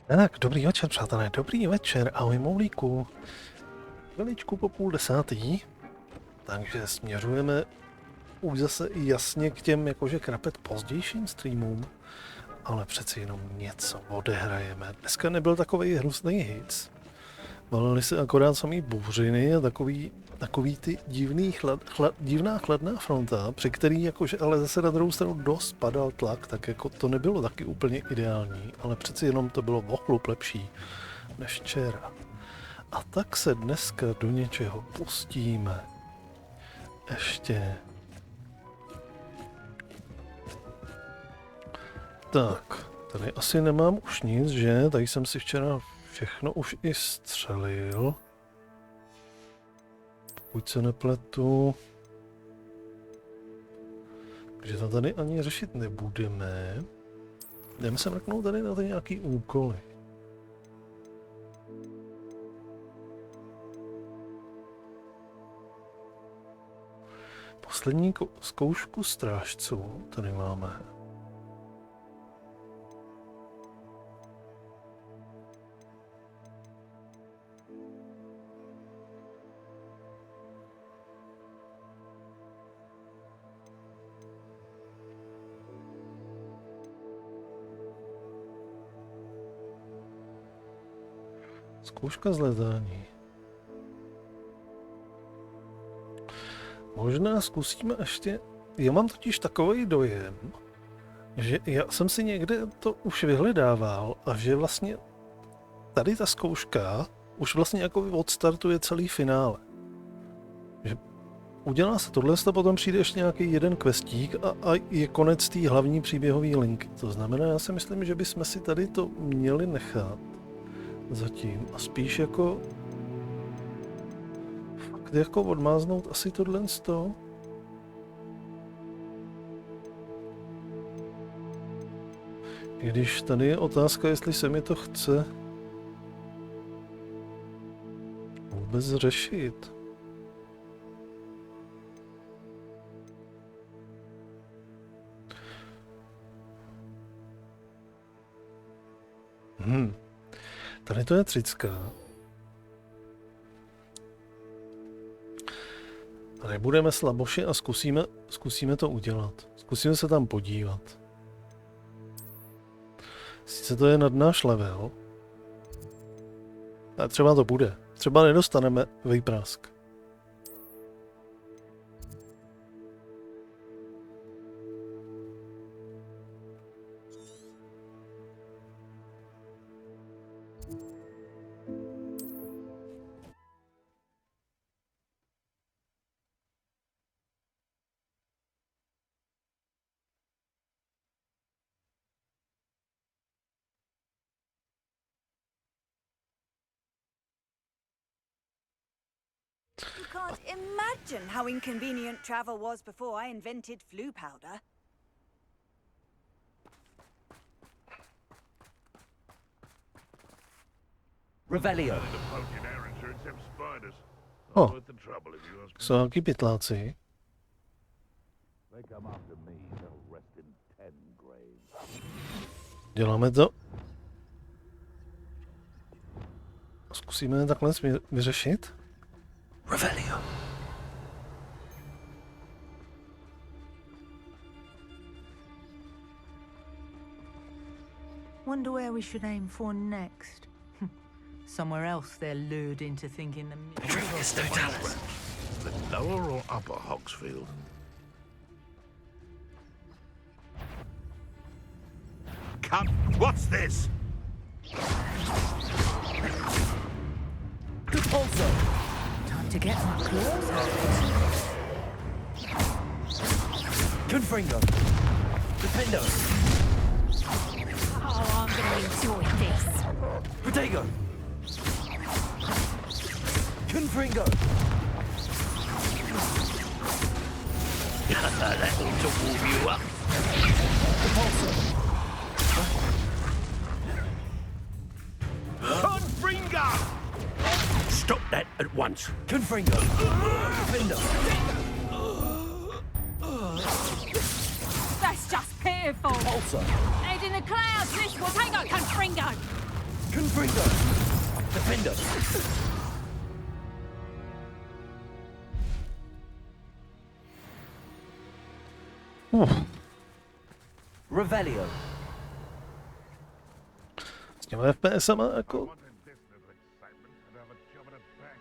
Tak, dobrý večer, přátelé, dobrý večer, ahoj moulíku. Veličku po 9:30, takže směřujeme už zase jasně k těm jakože krapet pozdějším streamům, ale přeci jenom něco odehrajeme. Dneska nebyl takovej hrozný hit. Valili se akorát samý bouřiny a takový ty divná chladná fronta, při který jakože ale zase na druhou stranu dost padal tlak, tak jako to nebylo taky úplně ideální, ale přeci jenom to bylo o chlup lepší než včera. A tak se dneska do něčeho pustíme. Ještě. Tak, tady asi nemám už nic, že? Tady jsem si včera všechno už i střelil. Pokud se nepletu. Takže to tady ani řešit nebudeme. Jdeme se mrknout tady na ty nějaký úkoly. Poslední zkoušku strážců tady máme. Zkouška zhledání. Možná zkusíme ještě... Já mám totiž takový dojem, že já jsem si někde to už vyhledával a že vlastně tady ta zkouška už vlastně jako odstartuje celý finále. Že udělá se tohle, a potom přijde ještě nějaký jeden questík a je konec té hlavní příběhové linky. To znamená, já si myslím, že bychom si tady to měli nechat zatím a spíš jako fakt jako odmáznout asi tohle z toho. I když tady je otázka, jestli se mi to chce vůbec řešit. Tady to je 30. Tady budeme slaboši a zkusíme to udělat. Zkusíme se tam podívat. Sice to je nad náš level. A třeba to bude. Třeba nedostaneme výprask. Can't imagine how inconvenient travel was before I invented flu powder. Revelio. O, jsou nějaký pytláci. Děláme to. Zkusíme takhle vyřešit. Revelio. Wonder where we should aim for next. Somewhere else they're lured into thinking The lower or upper Hogsfield? Cut! What's this? Good also. Time to get my claws out. Confringo. Defendo. Oh, I'm gonna enjoy this. Protego. Confringo. That ought to warm you up. Confringo! Stop that at once. Confringo. Defendo. That's just pitiful. Pulsar. Head in the clouds, this will take a Confringo. Confringo. Defender. Revelio. S těmi FPSama jako...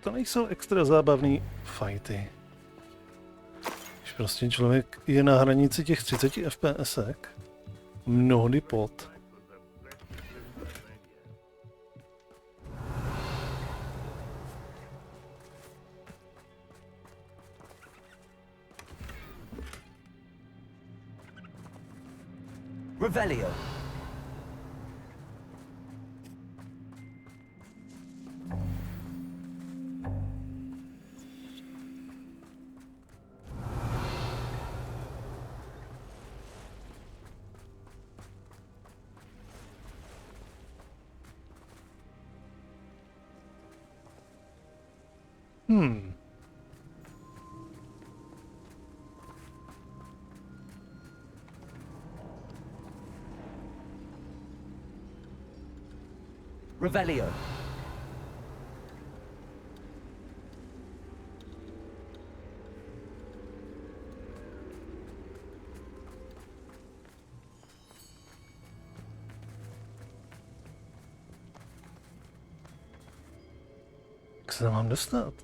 To nejsou extra zábavný fighty. Když prostě člověk je na hranici těch 30 FPSek, mnohdy pod. Revelio. Revelio. Jak se tam mám dostat?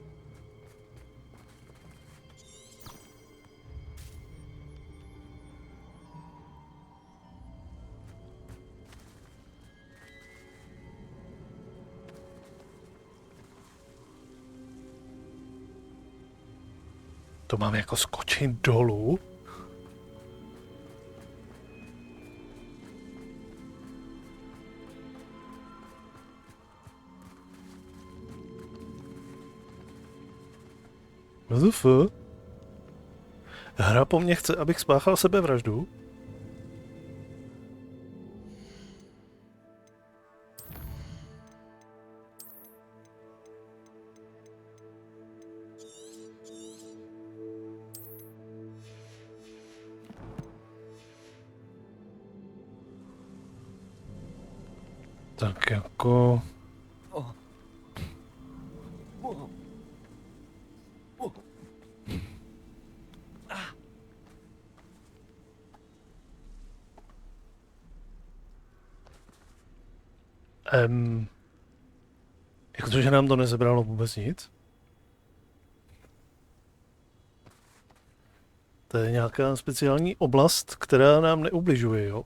To mám jako skočit dolů? WTF? Hra po mně chce, abych spáchal sebevraždu? Tak jako... Jako to, že nám to nezebralo vůbec nic? To je nějaká speciální oblast, která nám neubližuje, jo?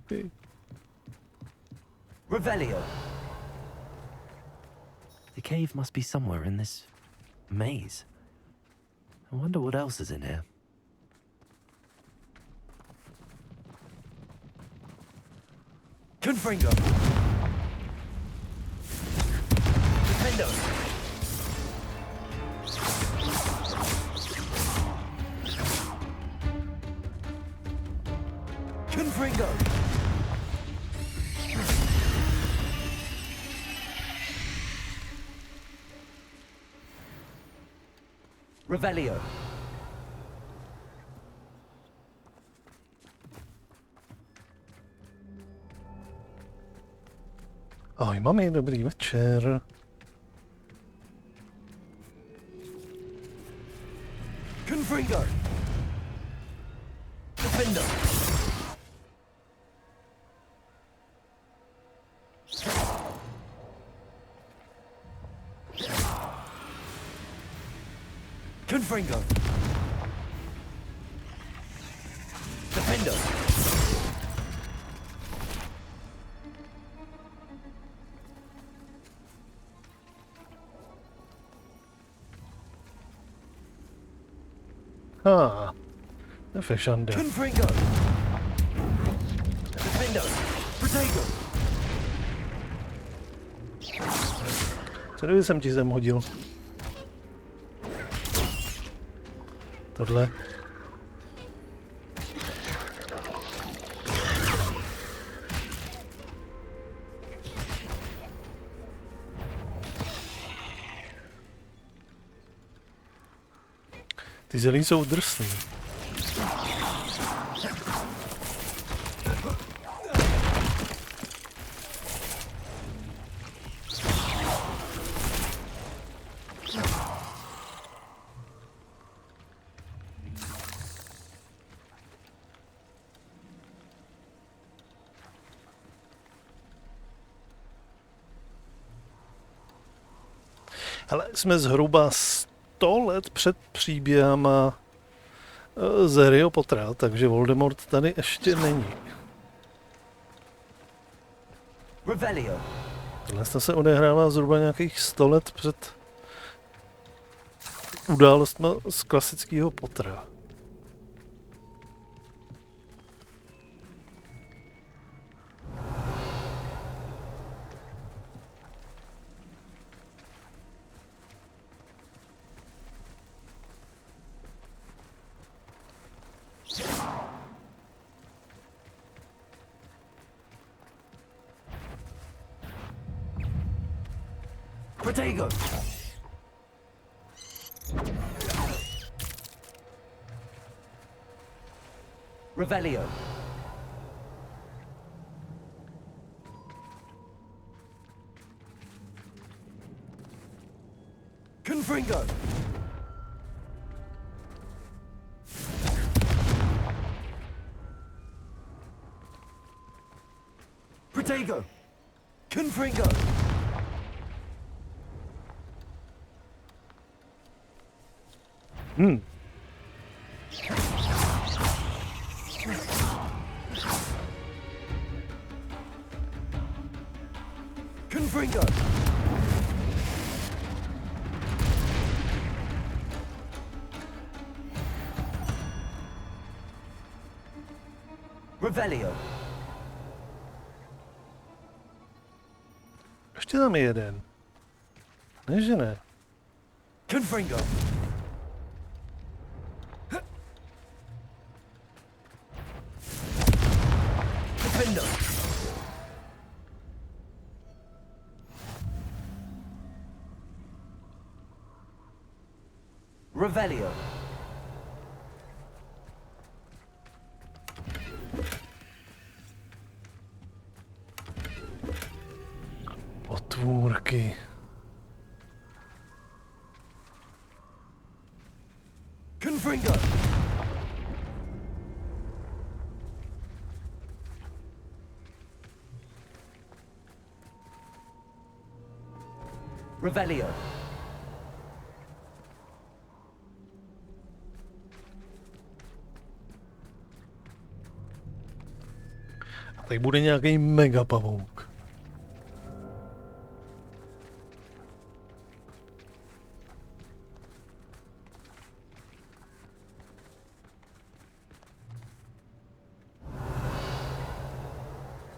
Okay. Revelio. The cave must be somewhere in this maze. I wonder what else is in here. Confringo. Defendo. Confringo. Revelio. Ahoj mami, dobrý večer. Confringo. Defendo. Confringo. Defendo. Nefešande. Confringo. Defendo. Protego. Co kdyby jsem ti zem hodil? Tohle. Ty zelí jsou drsný. Hele, jsme zhruba 100 let před příběhama z Harryho Pottera, takže Voldemort tady ještě není. Revelio. Tohle se odehrává zhruba nějakých 100 let před událostmi z klasického Pottera. Protego. Revelio. Confringo. Protego. Confringo. Confringo. Revelio. Ještě tam je jeden. Ne, že ne. Confringo. Defender. Revelio. Otvůrky. Confringo. Revelio. A tady bude nějaký mega pavouk.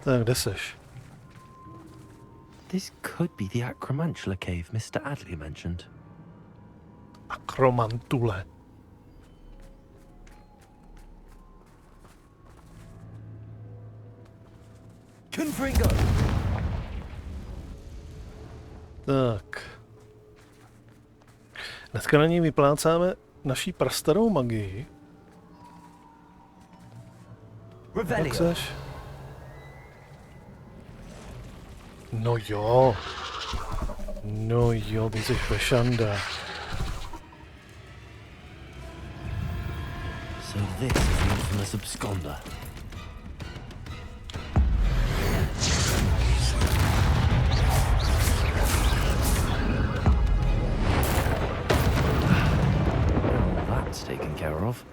Tak, kde seš? This could be the Acromantula cave Mr. Adley mentioned. Akromantule. Confringo. Tak. Dneska na ní vyplácáme naší prastarou magii. Jak Revelio. seš? No jo. No jo, ty jsi vešanda. So this is the infamous absconder. Now that's taken care of.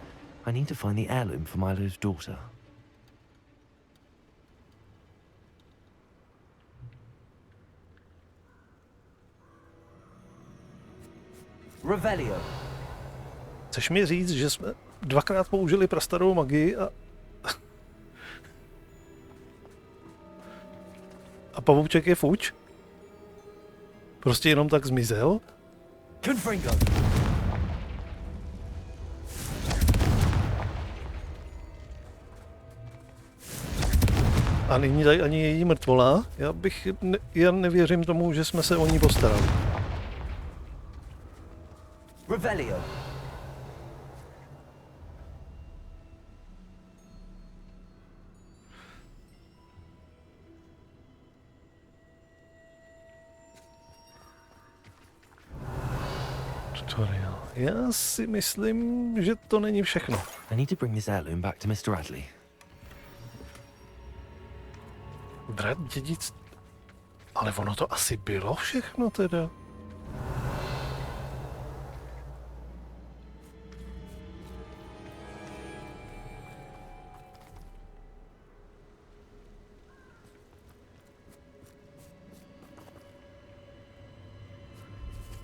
I need to find the heirloom for Milo's daughter. Revelio. Chceš mi říct, že jsme dvakrát použili prastarou magii a pavouček je fuč? Prostě jenom tak zmizel? Confringo. A není tady ani její mrtvola? Já nevěřím tomu, že jsme se o ní postarali. Revelio. Tutorial. Já si myslím, že to není všechno. I need to bring this heirloom back to Mr. Adley. Brat dědic... Ale ono to asi bylo všechno teda.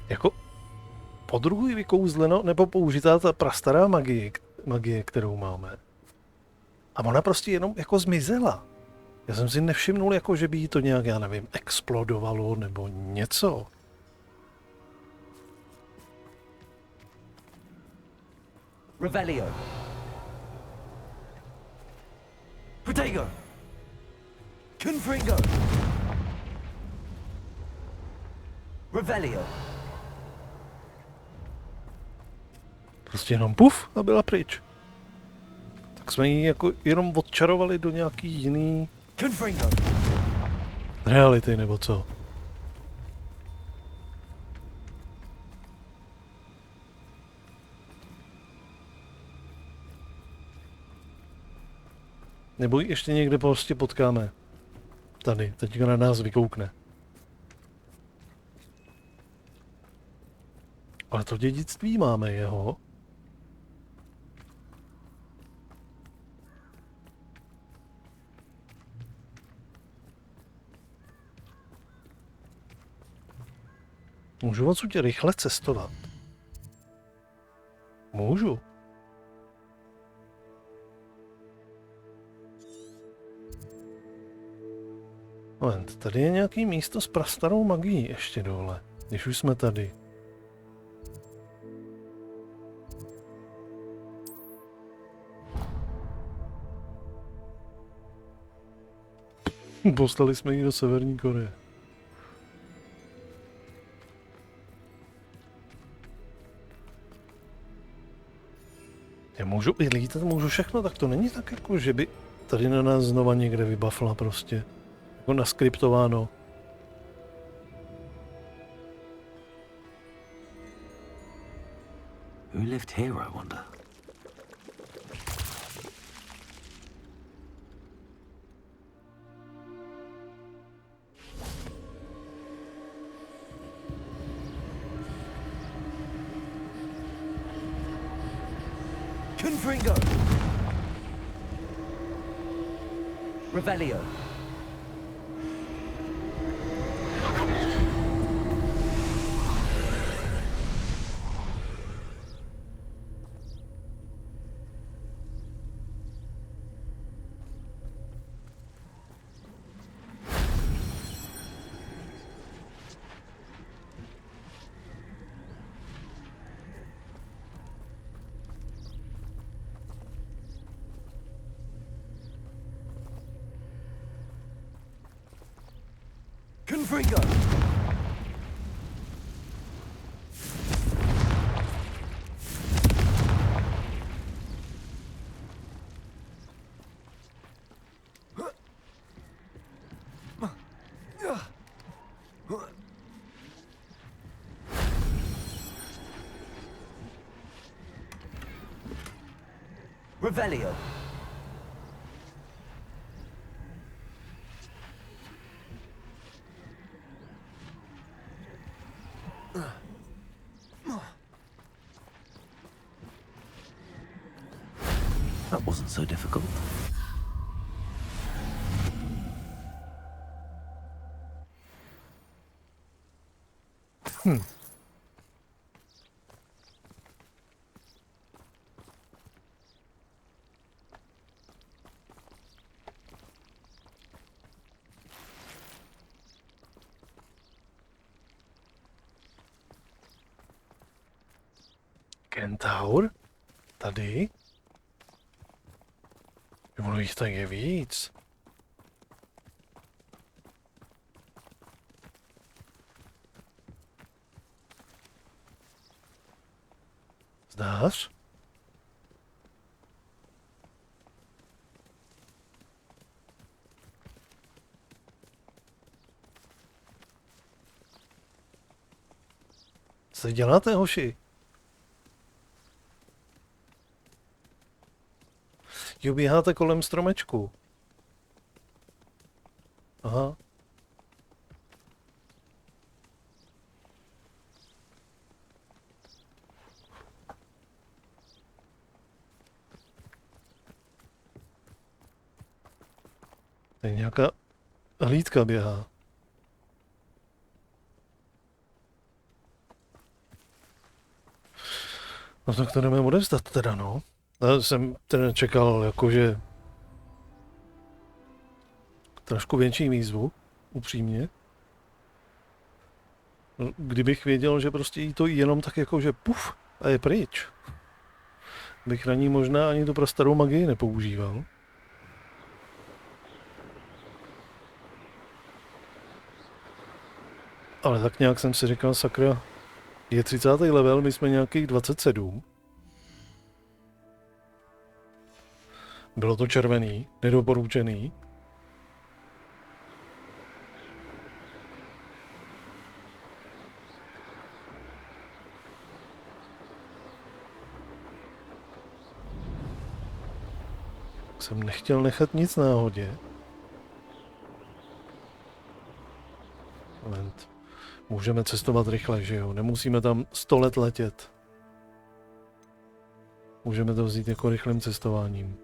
jako podruhý vykouzleno nebo použitá ta prastará magie, kterou máme. A ona prostě jenom jako zmizela. Já jsem si nevšimnul, jako že by jí to nějak, já nevím, explodovalo nebo něco. Revelio. Protego. Confringo. Revelio. Prostě jenom puf a byla pryč. Tak jsme ji jako jenom odčarovali do nějaký jiný Confringo. reality nebo co. Nebo ji ještě někde prostě potkáme. Tady, teďka na nás vykoukne. Ale to dědictví máme jeho. Můžu odsud rychle cestovat? Můžu. Moment, tady je nějaký místo s prastarou magií ještě dole, když už jsme tady. Poslali jsme ji do Severní Koreje. Já můžu i lítat, můžu všechno, tak to není tak jako, že by tady na nás znova někde vybafla prostě. Jako naskriptováno. Who lived here, I wonder? Confringo. Revelio. Confringo. Revelio. That wasn't so difficult. Kentaur? Tady? Ono jich tak je víc. Zdáš? Co děláte, hoši? Jo, běháte kolem stromečku. Aha. Tady nějaká hlídka běhá. No tak to jdeme odevzdat teda, no. Já jsem teda čekal jakože trošku větší výzvu, upřímně. No, kdybych věděl, že prostě jí to jenom tak jakože puf a je pryč, bych na ní možná ani tu prastarou magii nepoužíval. Ale tak nějak jsem si říkal, sakra, je 30. level, my jsme nějakých 27. Bylo to červený, nedoporučený. Jsem nechtěl nechat nic náhodě. Moment. Můžeme cestovat rychle, že jo? Nemusíme tam 100 let letět. Můžeme to vzít jako rychlým cestováním.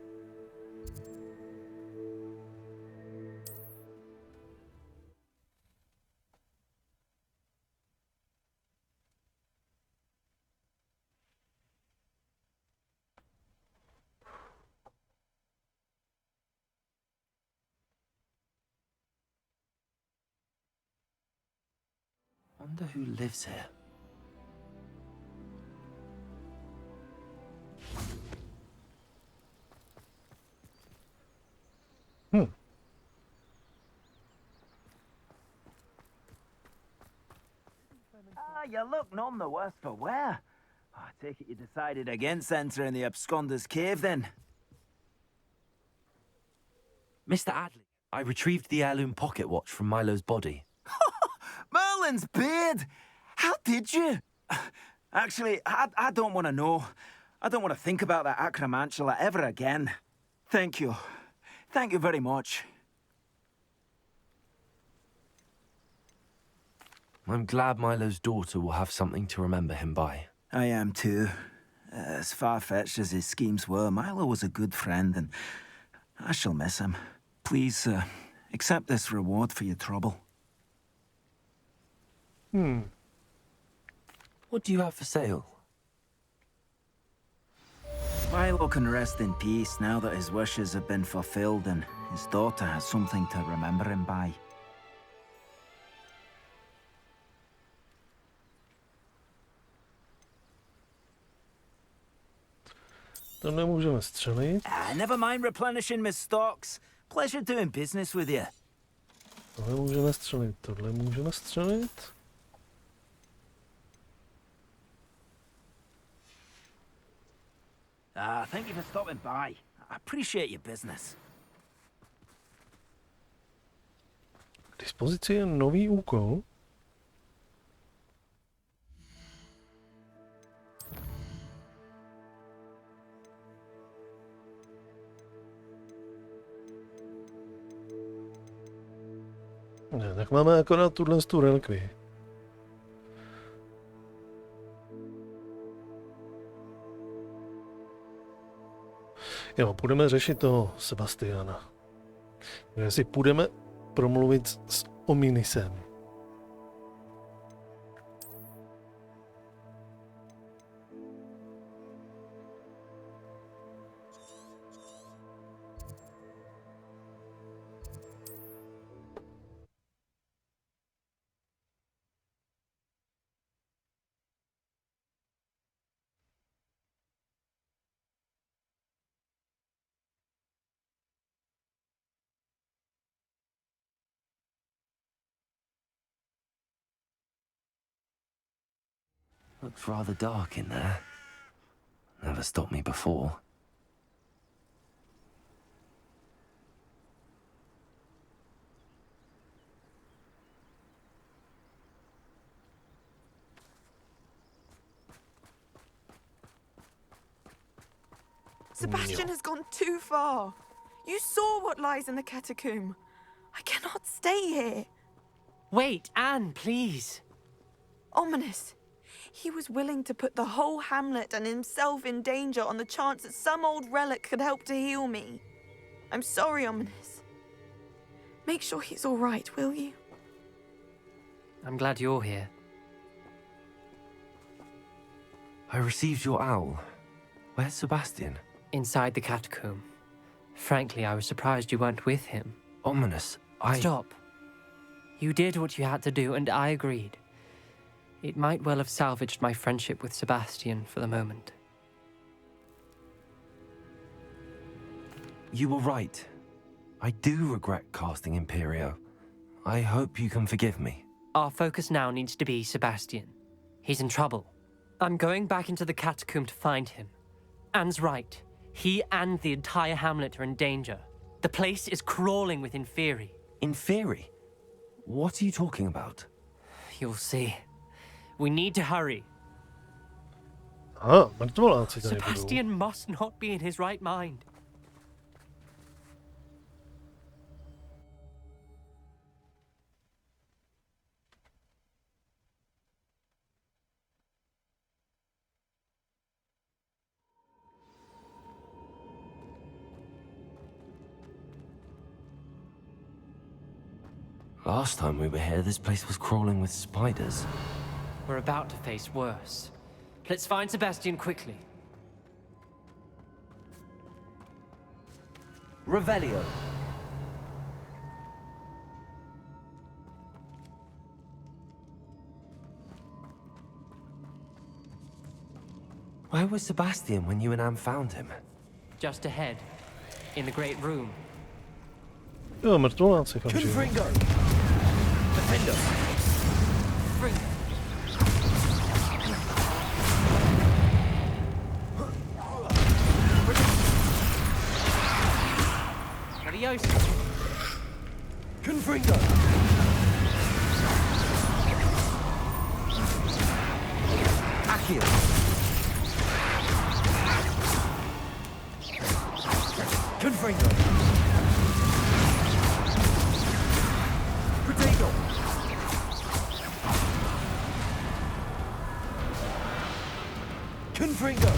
Wonder who lives here. You look none the worse for wear. I take it you decided against entering the absconder's cave, then? Mr. Adley, I retrieved the heirloom pocket watch from Milo's body. Merlin's beard! How did you? Actually, I don't want to know. I don't want to think about that acromantula ever again. Thank you. Thank you very much. I'm glad Milo's daughter will have something to remember him by. I am too. As far-fetched as his schemes were, Milo was a good friend, and I shall miss him. Please, accept this reward for your trouble. What do you have for sale? Milo can rest in peace now that his wishes have been fulfilled and his daughter has something to remember him by. To nemůžeme střelit. Never mind replenishing my stocks. Pleasure doing business with you. Tohle můžeme střelit, tohle můžeme střelit. Thank you for stopping by. I appreciate your business. K dispozici je nový úkol. Ne, tak máme akorát tuhle tu relikvii. Jo, půjdeme řešit toho Sebastiana. Jestli půjdeme promluvit s Ominisem. Looks rather dark in there. Never stopped me before. Sebastian has gone too far. You saw what lies in the catacomb. I cannot stay here. Wait, Anne, please. Ominous. He was willing to put the whole hamlet and himself in danger on the chance that some old relic could help to heal me. I'm sorry, Ominous. Make sure he's all right, will you? I'm glad you're here. I received your owl. Where's Sebastian? Inside the catacomb. Frankly, I was surprised you weren't with him. Ominous. Stop. You did what you had to do, and I agreed. It might well have salvaged my friendship with Sebastian for the moment. You were right. I do regret casting Imperio. I hope you can forgive me. Our focus now needs to be Sebastian. He's in trouble. I'm going back into the catacomb to find him. Anne's right. He and the entire hamlet are in danger. The place is crawling with Inferi. Inferi? What are you talking about? You'll see. We need to hurry. Mrtvoláci tady budou. Sebastian must not be in his right mind. Last time we were here, this place was crawling with spiders. We're about to face worse. Let's find Sebastian quickly. Revelio. Where was Sebastian when you and Anne found him? Just ahead, in the great room. Jo, mrtvoláci kam žijou. Confringo! Defender! Bring. Adios. Confringo! Accio. Confringo! Protego! Confringo!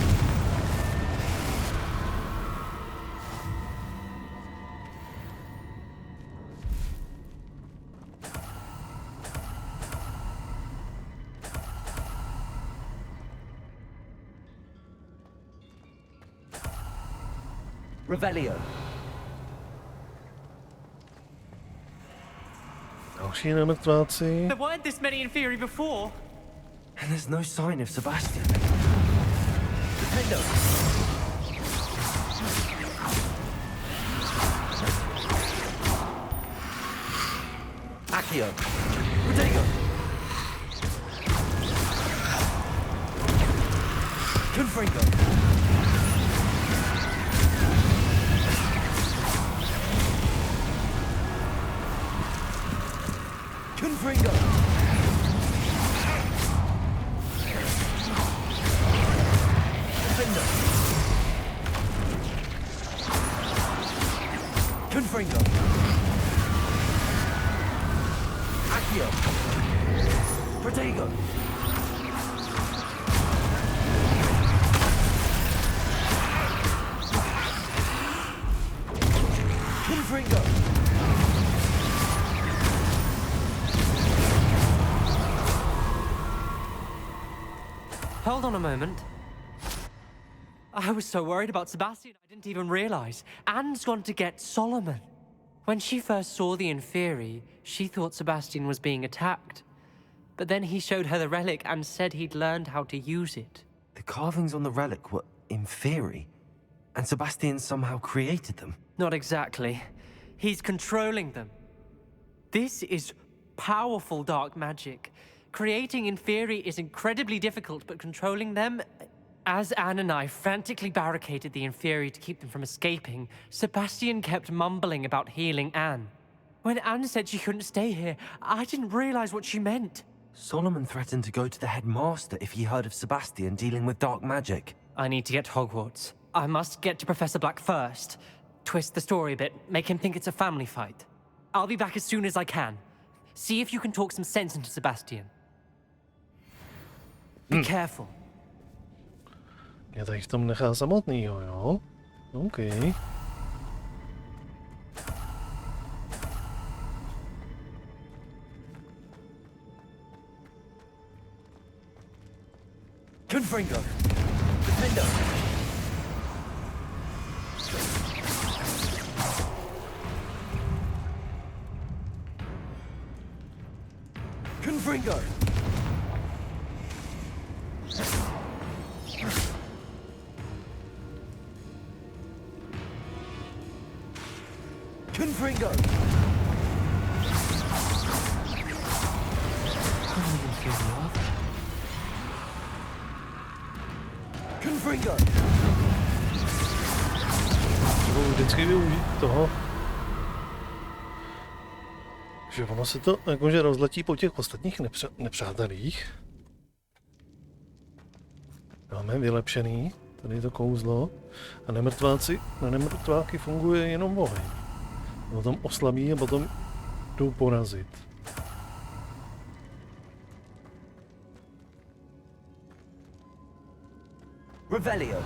Revelio. Další nemrtváci. There weren't this many in theory before. And there's no sign of Sebastian. Defender! Accio. Protego! Confringo! Confringo! Defender! Confringo! Accio! Protego! Confringo! Hold on a moment. I was so worried about Sebastian, I didn't even realize. Anne's gone to get Solomon. When she first saw the Inferi, she thought Sebastian was being attacked. But then he showed her the relic and said he'd learned how to use it. The carvings on the relic were Inferi, and Sebastian somehow created them. Not exactly. He's controlling them. This is powerful dark magic. Creating Inferi is incredibly difficult, but controlling them... As Anne and I frantically barricaded the Inferi to keep them from escaping, Sebastian kept mumbling about healing Anne. When Anne said she couldn't stay here, I didn't realize what she meant. Solomon threatened to go to the headmaster if he heard of Sebastian dealing with dark magic. I need to get to Hogwarts. I must get to Professor Black first. Twist the story a bit, make him think it's a family fight. I'll be back as soon as I can. See if you can talk some sense into Sebastian. Be careful. Já tady v tom nechá samotnýho, jo? OK. Confringo. Defender. Confringo. Confringo. Confringo. Budu vždycky využít toho, že ono se to jakože rozletí po těch ostatních nepřátelích. Máme vylepšený tady to kouzlo a na nemrtváky funguje jenom oheň. Potom oslabí a potom jdou porazit. Revelio.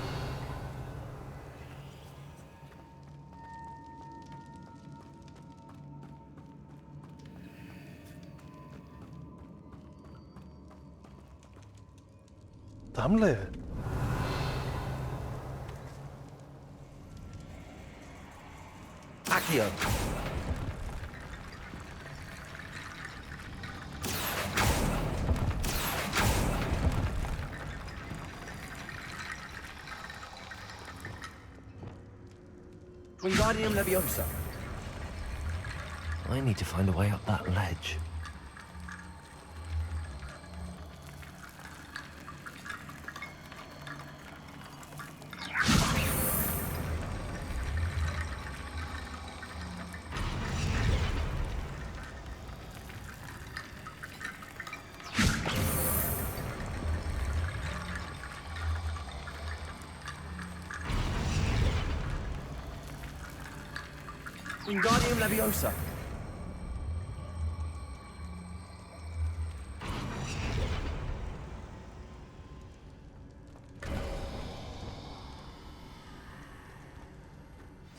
Tamhle je. Accio. Wingardium Leviosa. I need to find a way up that ledge. Wingardium Leviosa.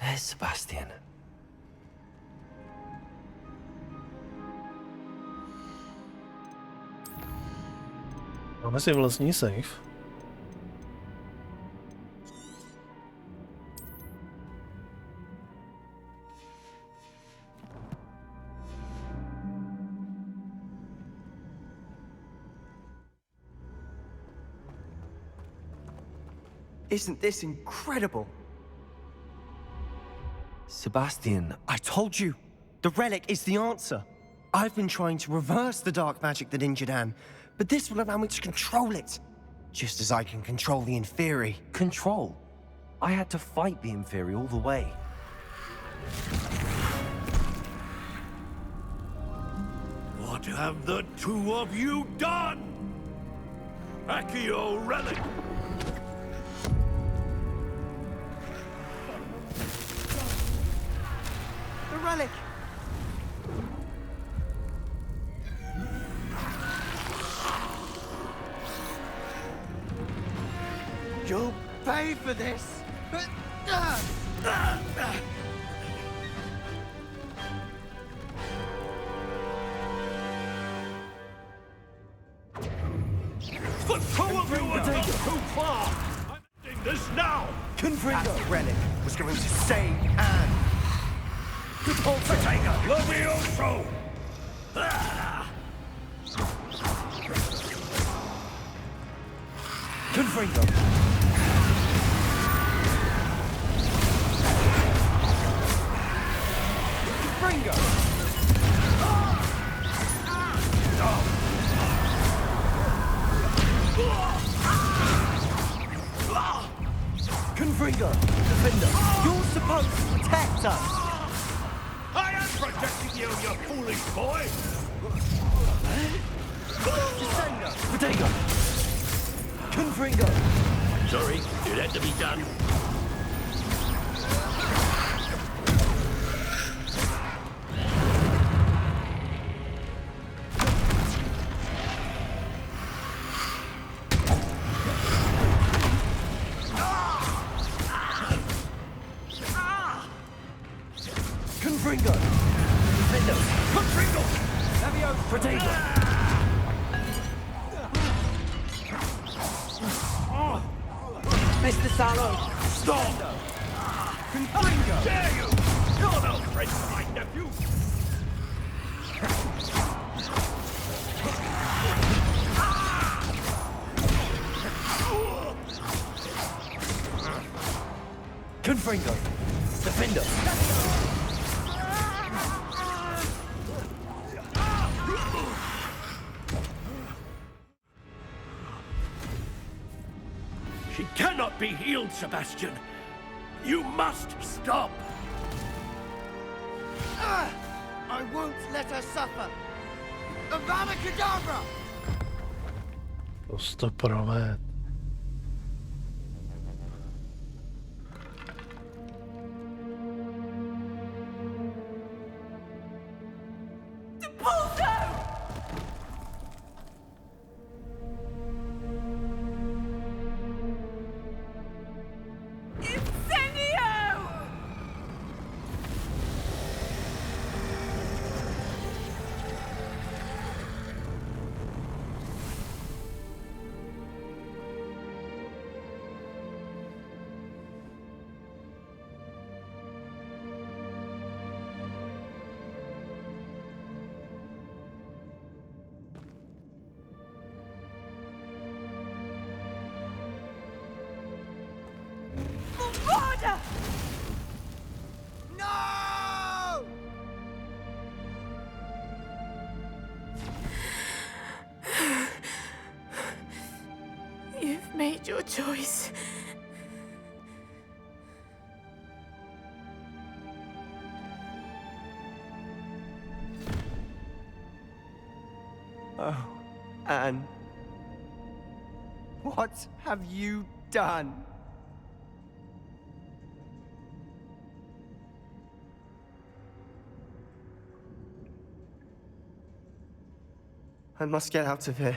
There's Sebastian. Máme si vlastní safe. Isn't this incredible? Sebastian, I told you! The relic is the answer! I've been trying to reverse the dark magic that injured Anne, but this will allow me to control it! Just as I can control the Inferi. control. I had to fight the Inferi all the way. What have the two of you done? Accio relic! The relic! You'll pay for this! The two of you have gone too far! I'm ending this now! That relic was going to save Anne! Levioso! Confringo! Confringo! Confringo! Defender! You're supposed to protect us! I am protecting you, you foolish boy! Defender! Protego! Confringo! Sorry, it had to be done. Confringo! Defender! Confringo! Protego! Mr. Sallow. Stop! Confringo! Dare you! You're no friend to my nephew! Confringo! Defender! She cannot be healed, Sebastian. You must stop. I won't let her suffer. Avada Kedavra! To promet. No! You've made your choice. Oh, Anne. What have you done? I must get out of here.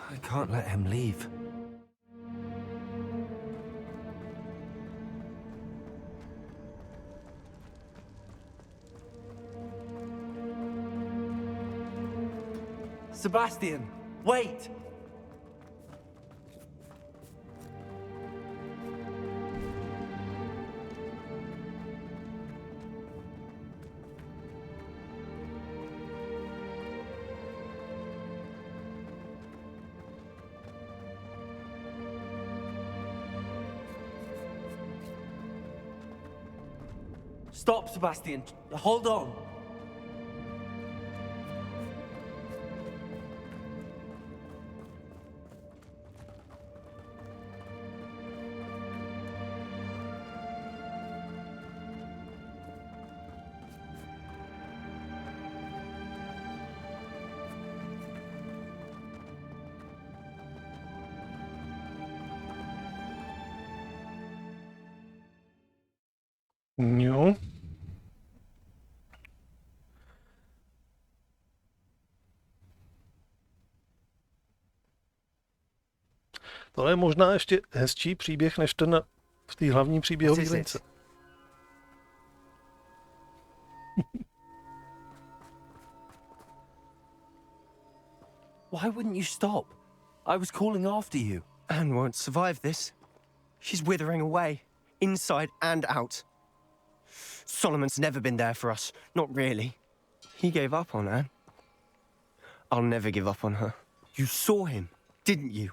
I can't let him leave. Sebastian, wait! Stop, Sebastian. Hold on. Jo. To je možná ještě hezčí příběh, než ten v té hlavní příběhové lince. Why wouldn't you stop? I was calling after you. Anne won't survive this. She's withering away, inside and out. Solomon's never been there for us. Not really. He gave up on Anne. I'll never give up on her. You saw him, didn't you?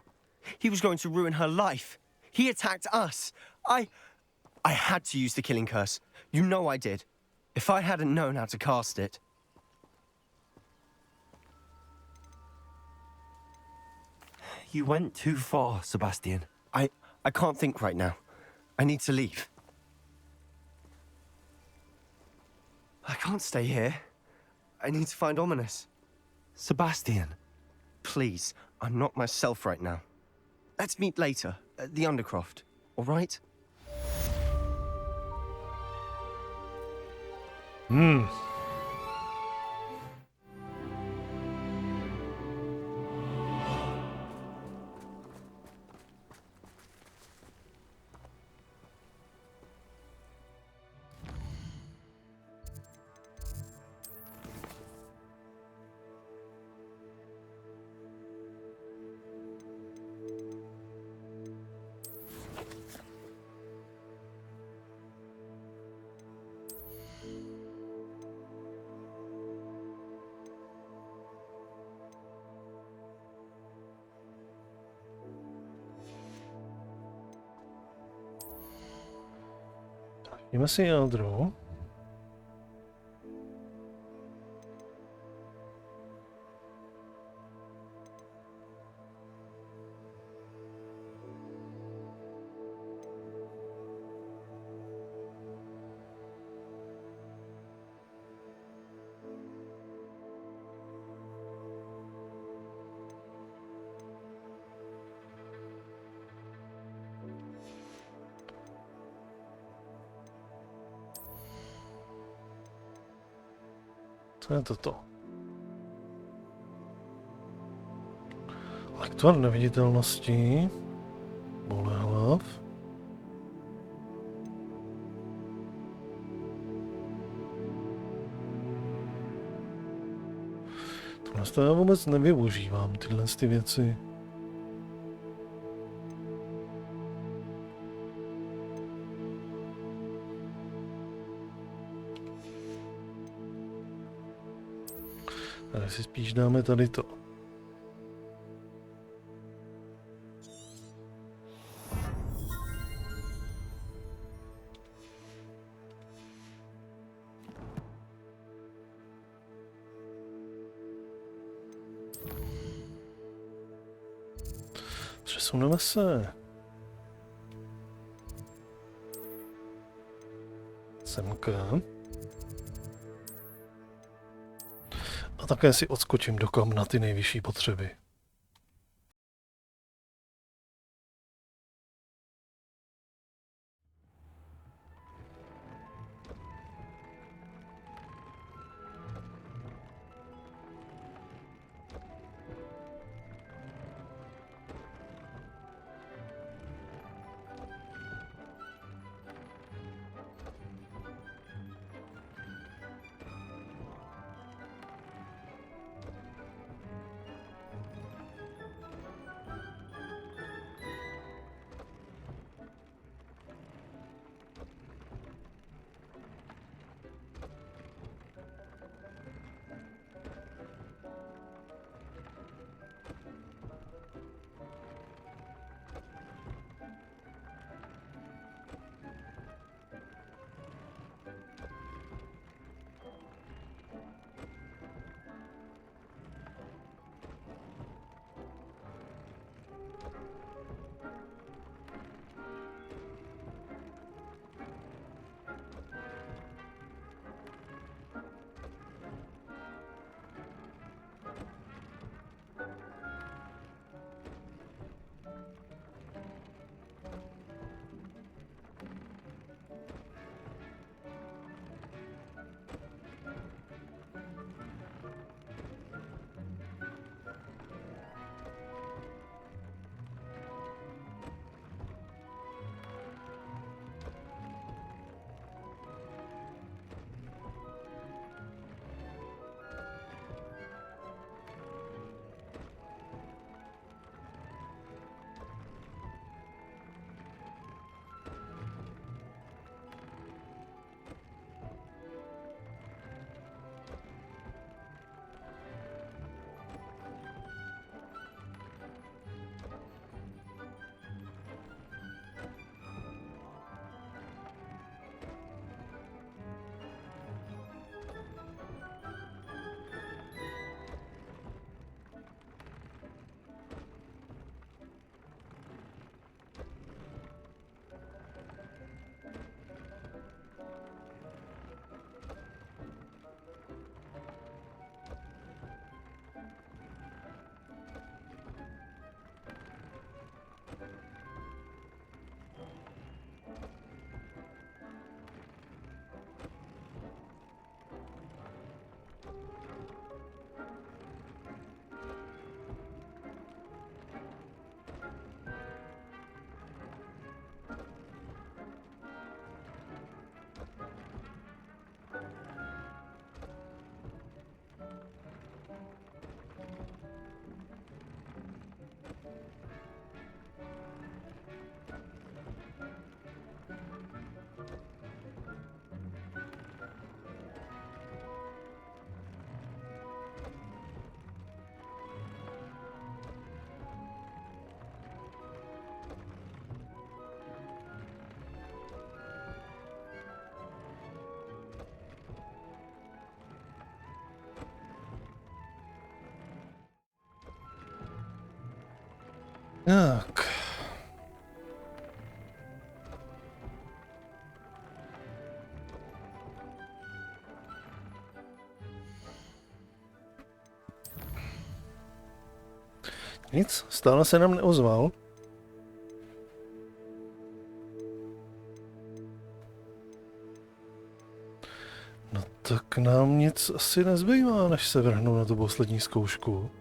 He was going to ruin her life. He attacked us. I had to use the killing curse. You know I did. If I hadn't known how to cast it... You went too far, Sebastian. I can't think right now. I need to leave. I can't stay here. I need to find Ominous. Sebastian. Please, I'm not myself right now. Let's meet later, at the Undercroft, all right? Jdeme si jádro. Co je toto? Lektor neviditelnosti. Bolehlav. Tohle já vůbec nevyužívám, tyhle ty věci. Tady si spíš dáme tady to. Přesuneme se semka. A také si odskočím do kam na ty nejvyšší potřeby. Tak. Nic, stále se nám neozval. No tak nám nic asi nezbývá, než se vrhnout na tu poslední zkoušku.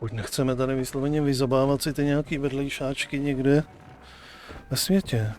Už nechceme tady vysloveně vyzobávat si ty nějaký vedlejšáčky někde ve světě.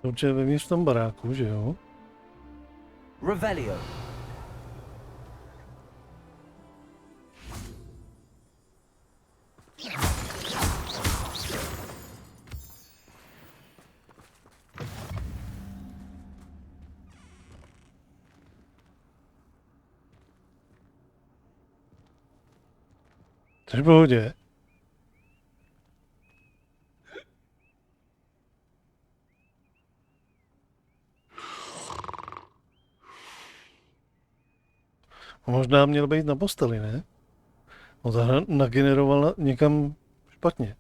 Určitě vevnitř v tom baráku, že jo? Revelio. To je v pohodě. Možná měl být na posteli, ne? On ta hra nagenerovala někam špatně.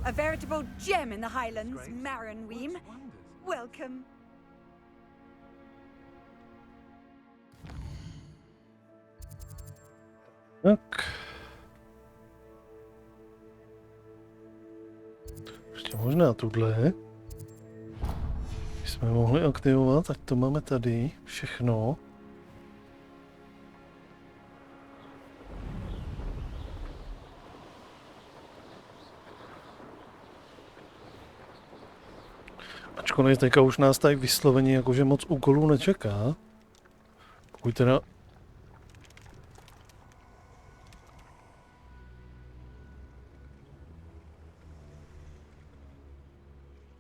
A veritable gem in the Highlands, Maranweem. Welcome. Tak. Ještě možná tuhle. Jsme mohli aktivovat, tak to máme tady všechno. Ačkoliv teďka už nás tady vysloveně jakože moc úkolů nečeká. Pokud teda...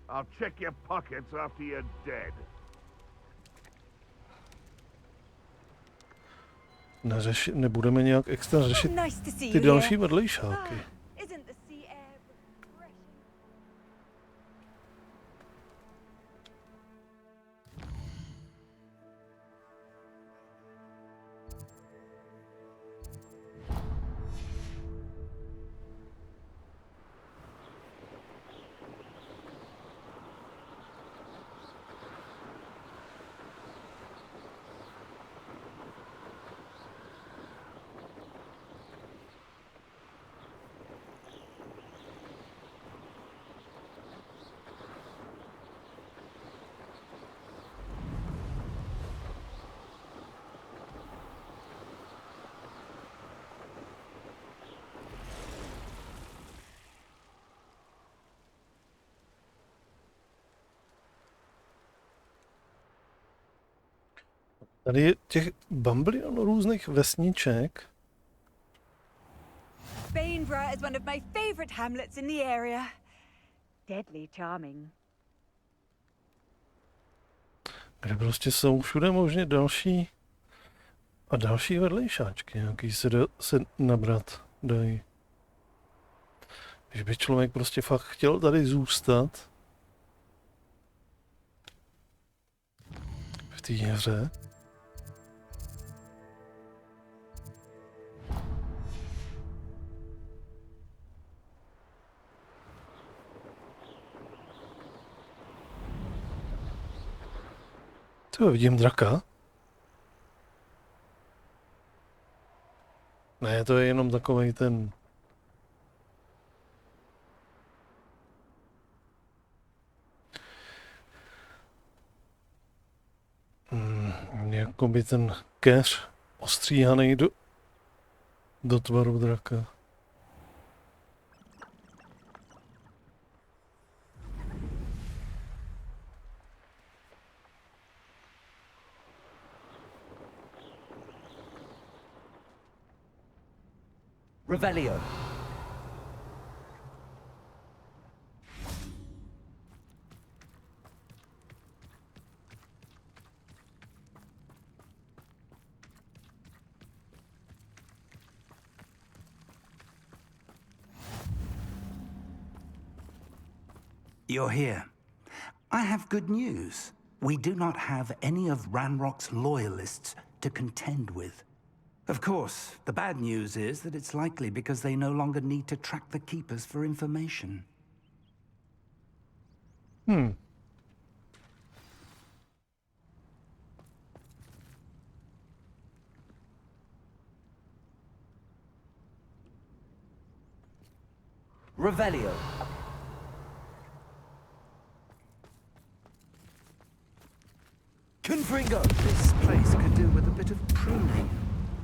I'll check your pockets after you're dead. Nebudeme nějak extra řešit ty další vedlejšáky. Isn't the sea air Tady je těch bambilion různých vesniček. Bainborough is one of my favorite hamlets in the area. Deadly charming. Kde prostě jsou všude možně další a další vedlejšáčky, nějaký se nabrat dají. Když by člověk prostě fakt chtěl tady zůstat v té hře. To vidím draka. Ne, to je jenom takovej ten... Jakoby ten keř ostříhaný do tvaru draka. Revelio. You're here. I have good news. We do not have any of Ranrock's loyalists to contend with. Of course, the bad news is that it's likely because they no longer need to track the Keepers for information. Revelio. Confringo. This place could do with a bit of pruning.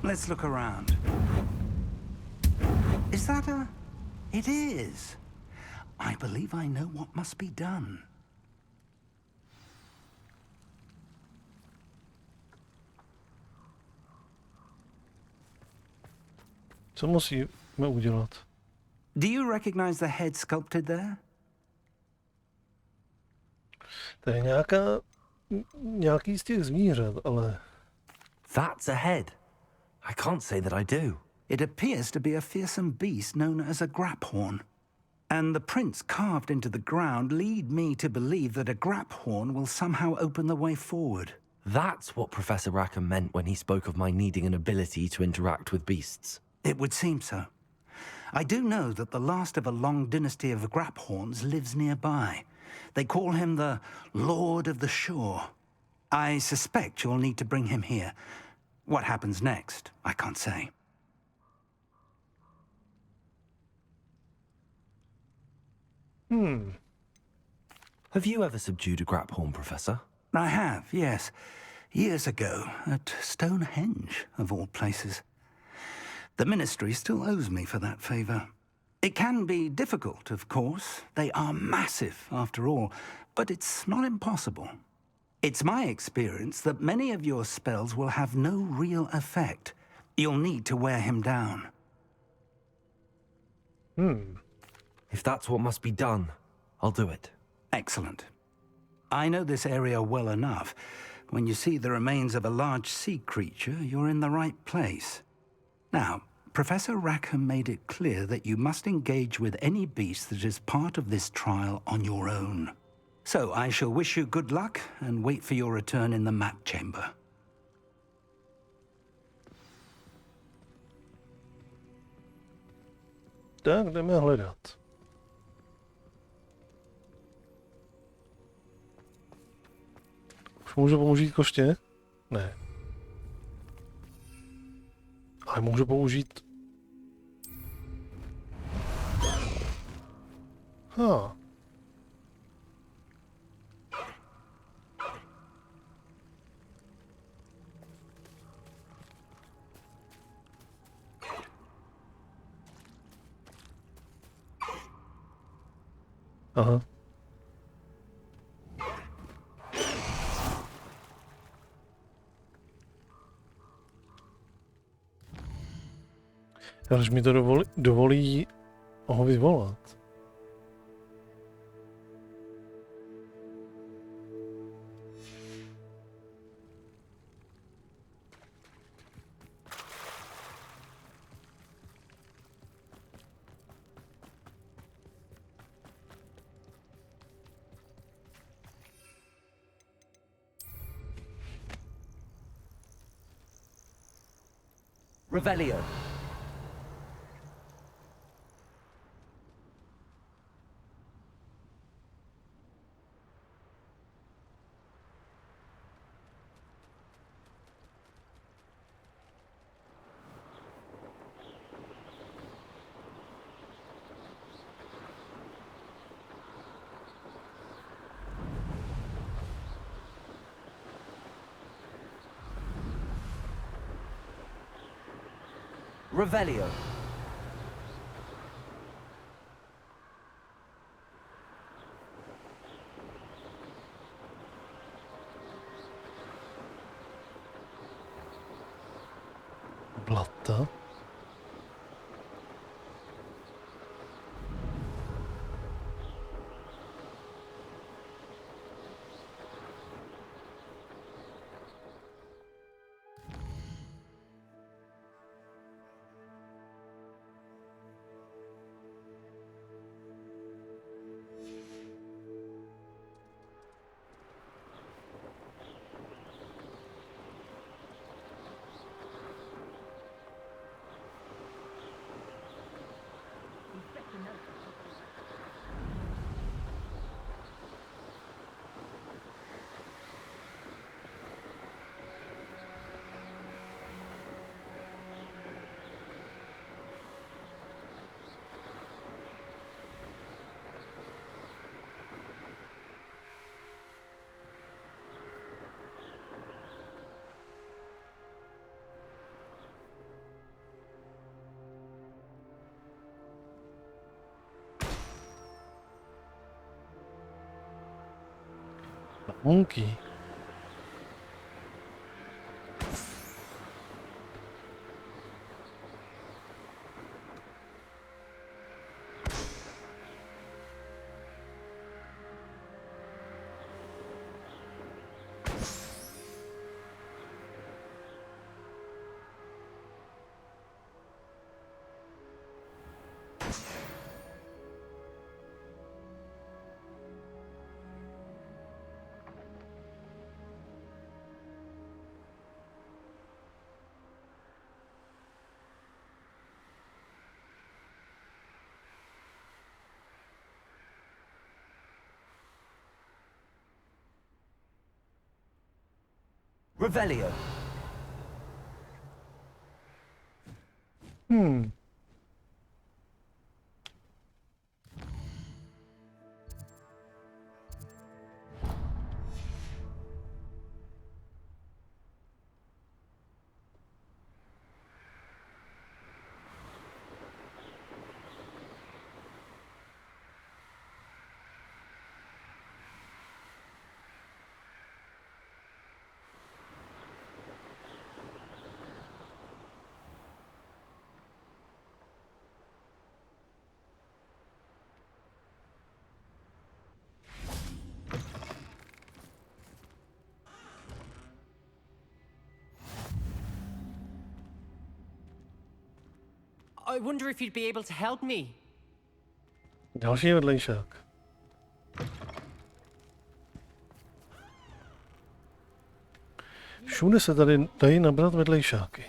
Let's look around. Is that a... It is. I believe I know what must be done. Co musíme udělat? Do you recognize the head sculpted there? To je nějaký z těch zvířat, ale... That's a head. I can't say that I do. It appears to be a fearsome beast known as a graphorn. And the prints carved into the ground lead me to believe that a graphorn will somehow open the way forward. That's what Professor Rackham meant when he spoke of my needing an ability to interact with beasts. It would seem so. I do know that the last of a long dynasty of graphorns lives nearby. They call him the Lord of the Shore. I suspect you'll need to bring him here. What happens next, I can't say. Have you ever subdued a graphorn, Professor? I have, yes. Years ago, at Stonehenge, of all places. The Ministry still owes me for that favour. It can be difficult, of course. They are massive, after all, but it's not impossible. It's my experience that many of your spells will have no real effect. You'll need to wear him down. If that's what must be done, I'll do it. Excellent. I know this area well enough. When you see the remains of a large sea creature, you're in the right place. Now, Professor Rackham made it clear that you must engage with any beast that is part of this trial on your own. So I shall wish you good luck and wait for your return in the map chamber. Tak jdeme hledat. Už můžu použít koště? Ne. Ale můžu použít... Aha. Když mi to dovolí ho vyvolat. Revelio. Revelio. Blata. Monkey. Revelio. I wonder if you'd be able to help me. Další vedlejšák. Všude se tady dají nabrat vedlejšáky.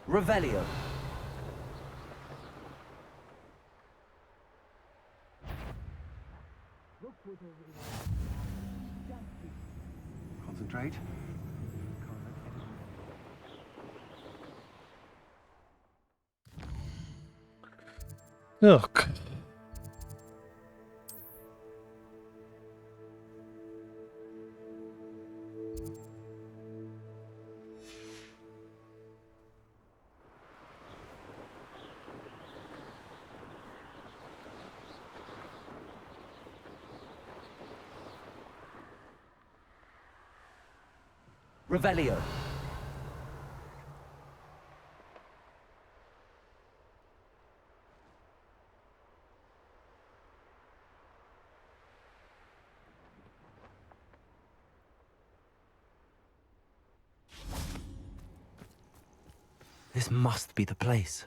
Revelio. straight. Tak. Revelio. This must be the place.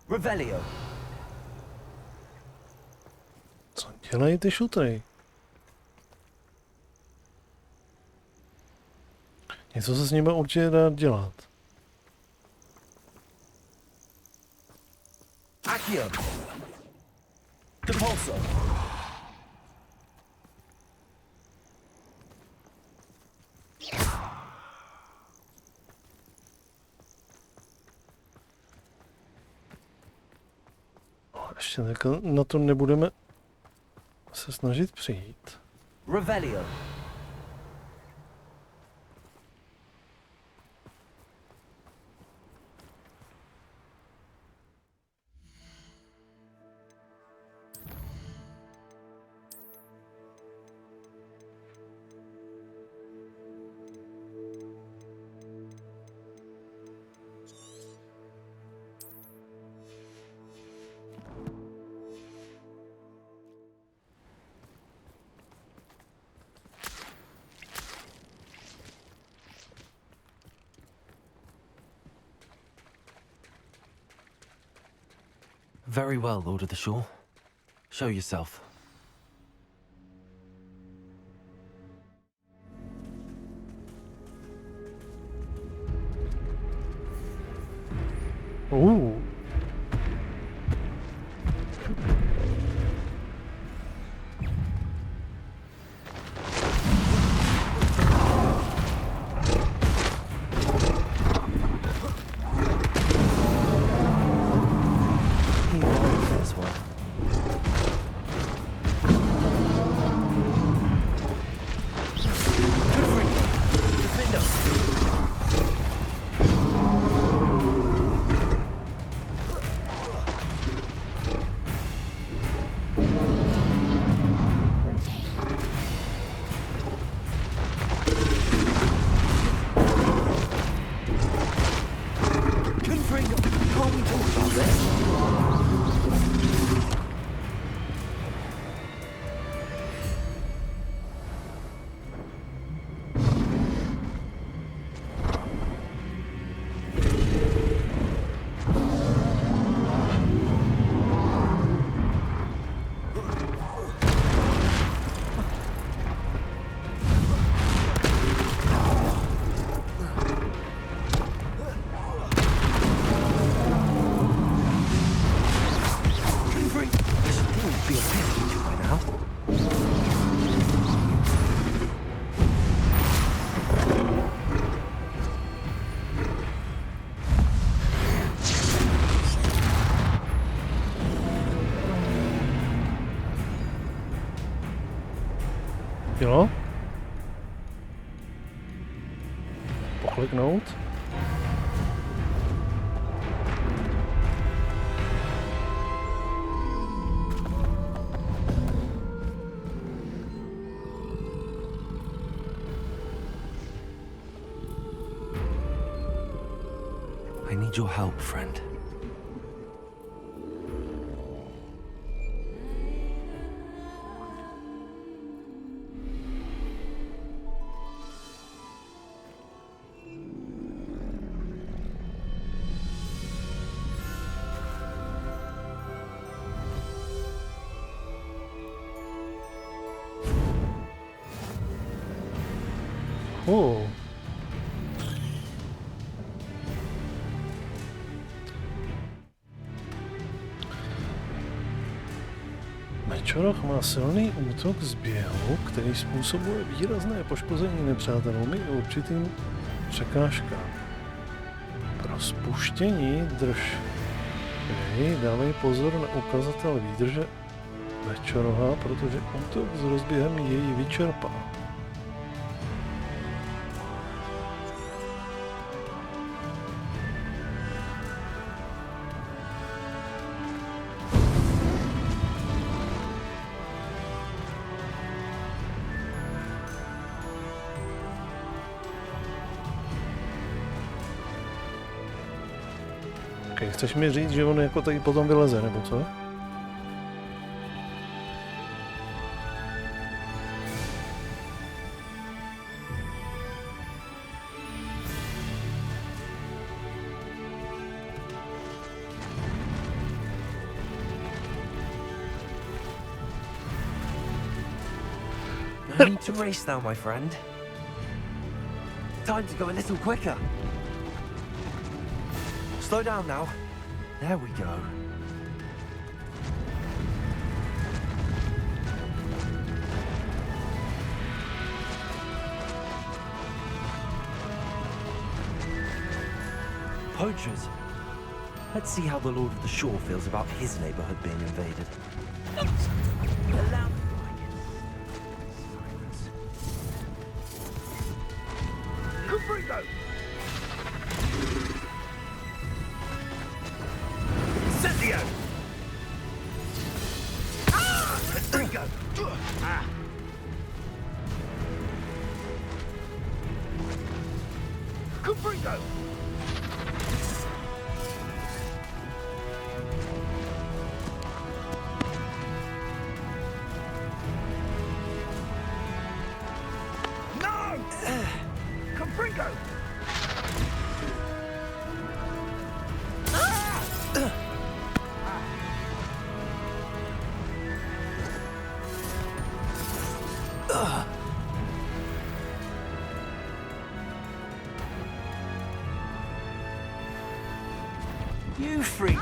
Revelio. Co dělají ty šutry? Něco se s nimi určitě dá dělat. Accio. Depulso. Ještě tak na to nebudeme se snažit přijít. Revelio. Very well, Lord of the Shore. Show yourself. Ooh. Jo? Pokliknout. I need your help, friend. Oh. Večeroch má silný útok z běhu, který způsobuje výrazné poškození nepřátelům i určitým překážkám. Pro spuštění drž. Dávej pozor na ukazatel výdrže večeroha, protože útok s rozběhem jej vyčerpá. Chceš mi říct, že on jako tady potom vyleze, nebo co? No need to race now, my friend. Time to go a little quicker. Slow down now. There we go. Poachers. Let's see how the Lord of the Shore feels about his neighborhood being invaded. You freak!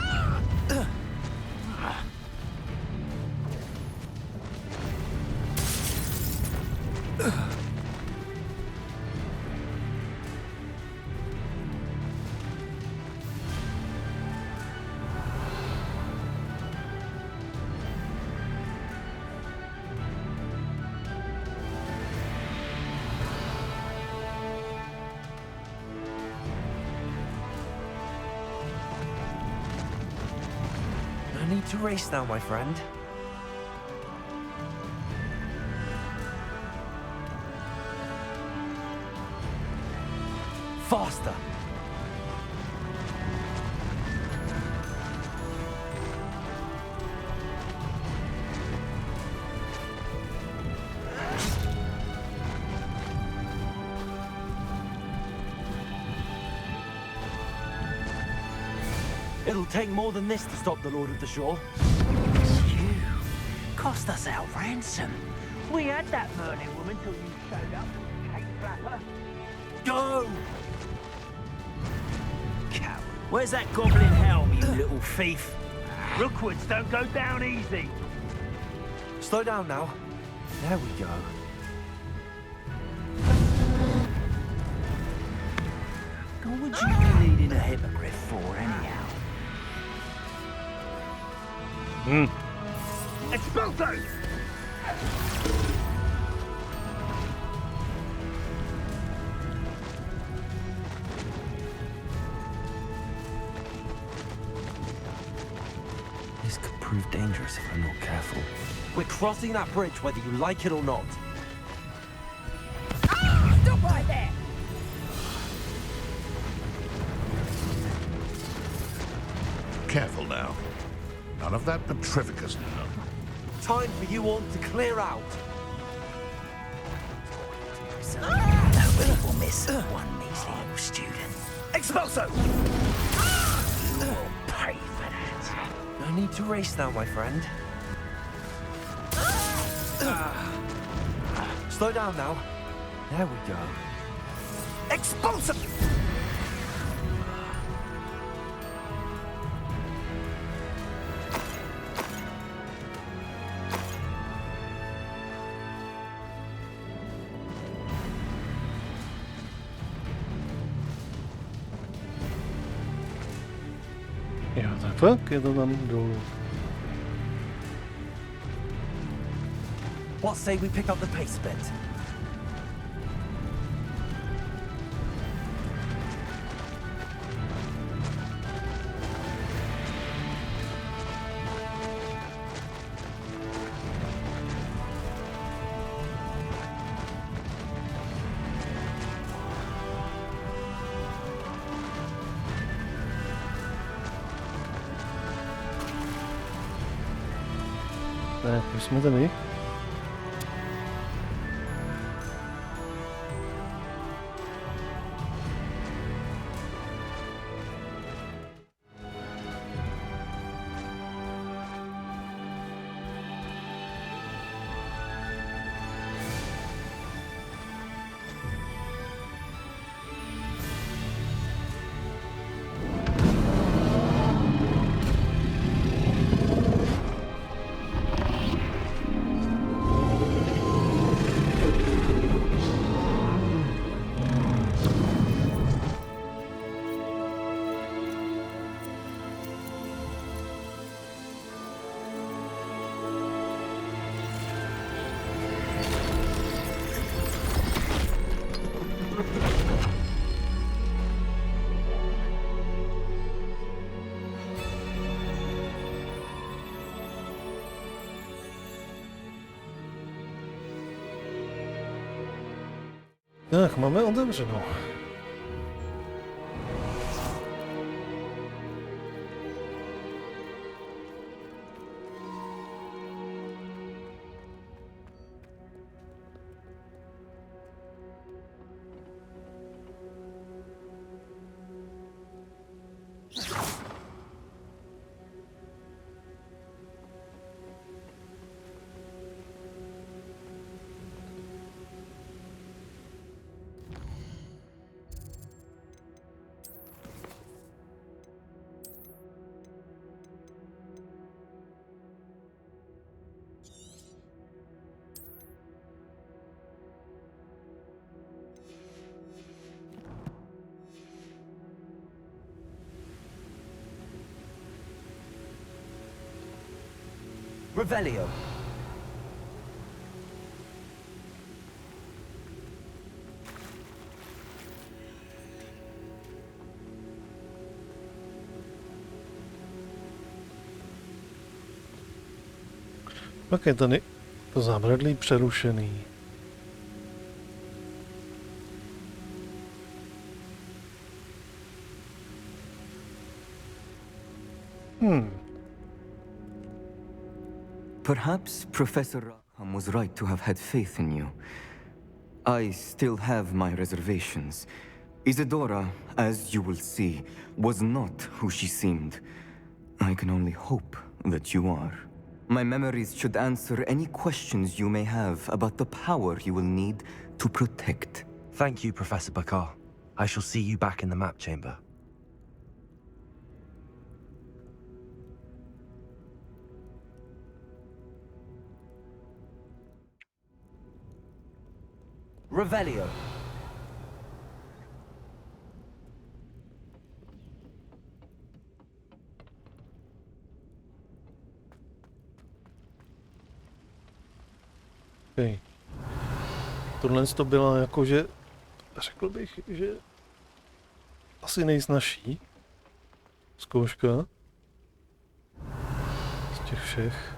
No need to race now, my friend. Faster! It'll take more than this to stop the Lord of the Shore. You cost us our ransom. We had that Merlin woman till you showed up, cake flapper. Go! Coward. Where's that goblin helm, you little thief? Rookwoods don't go down easy. Slow down now. There we go. What would you be leading a hippogriff for, anyhow? Expulso! This could prove dangerous if I'm not careful. We're crossing that bridge whether you like it or not. Stop right there! Careful now. None of that petrificus now. Time for you all to clear out. No people miss one measly old student. Expulso! You'll pay for that. No need to race now, my friend. Slow down now. There we go. Expulso! Jo, tak fakt je to tam dolů. What say we pick up the pace a bit? Tak, už jsme tady. Tak, máme otevřeno. Revelio. Pak je tady to zábradlí přerušený. Perhaps Professor Rackham was right to have had faith in you. I still have my reservations. Isadora, as you will see, was not who she seemed. I can only hope that you are. My memories should answer any questions you may have about the power you will need to protect. Thank you, Professor Bakar. I shall see you back in the map chamber. Revelio. Okay. Tohle to byla jakože, řekl bych, že asi nejsnažší zkouška z těch všech.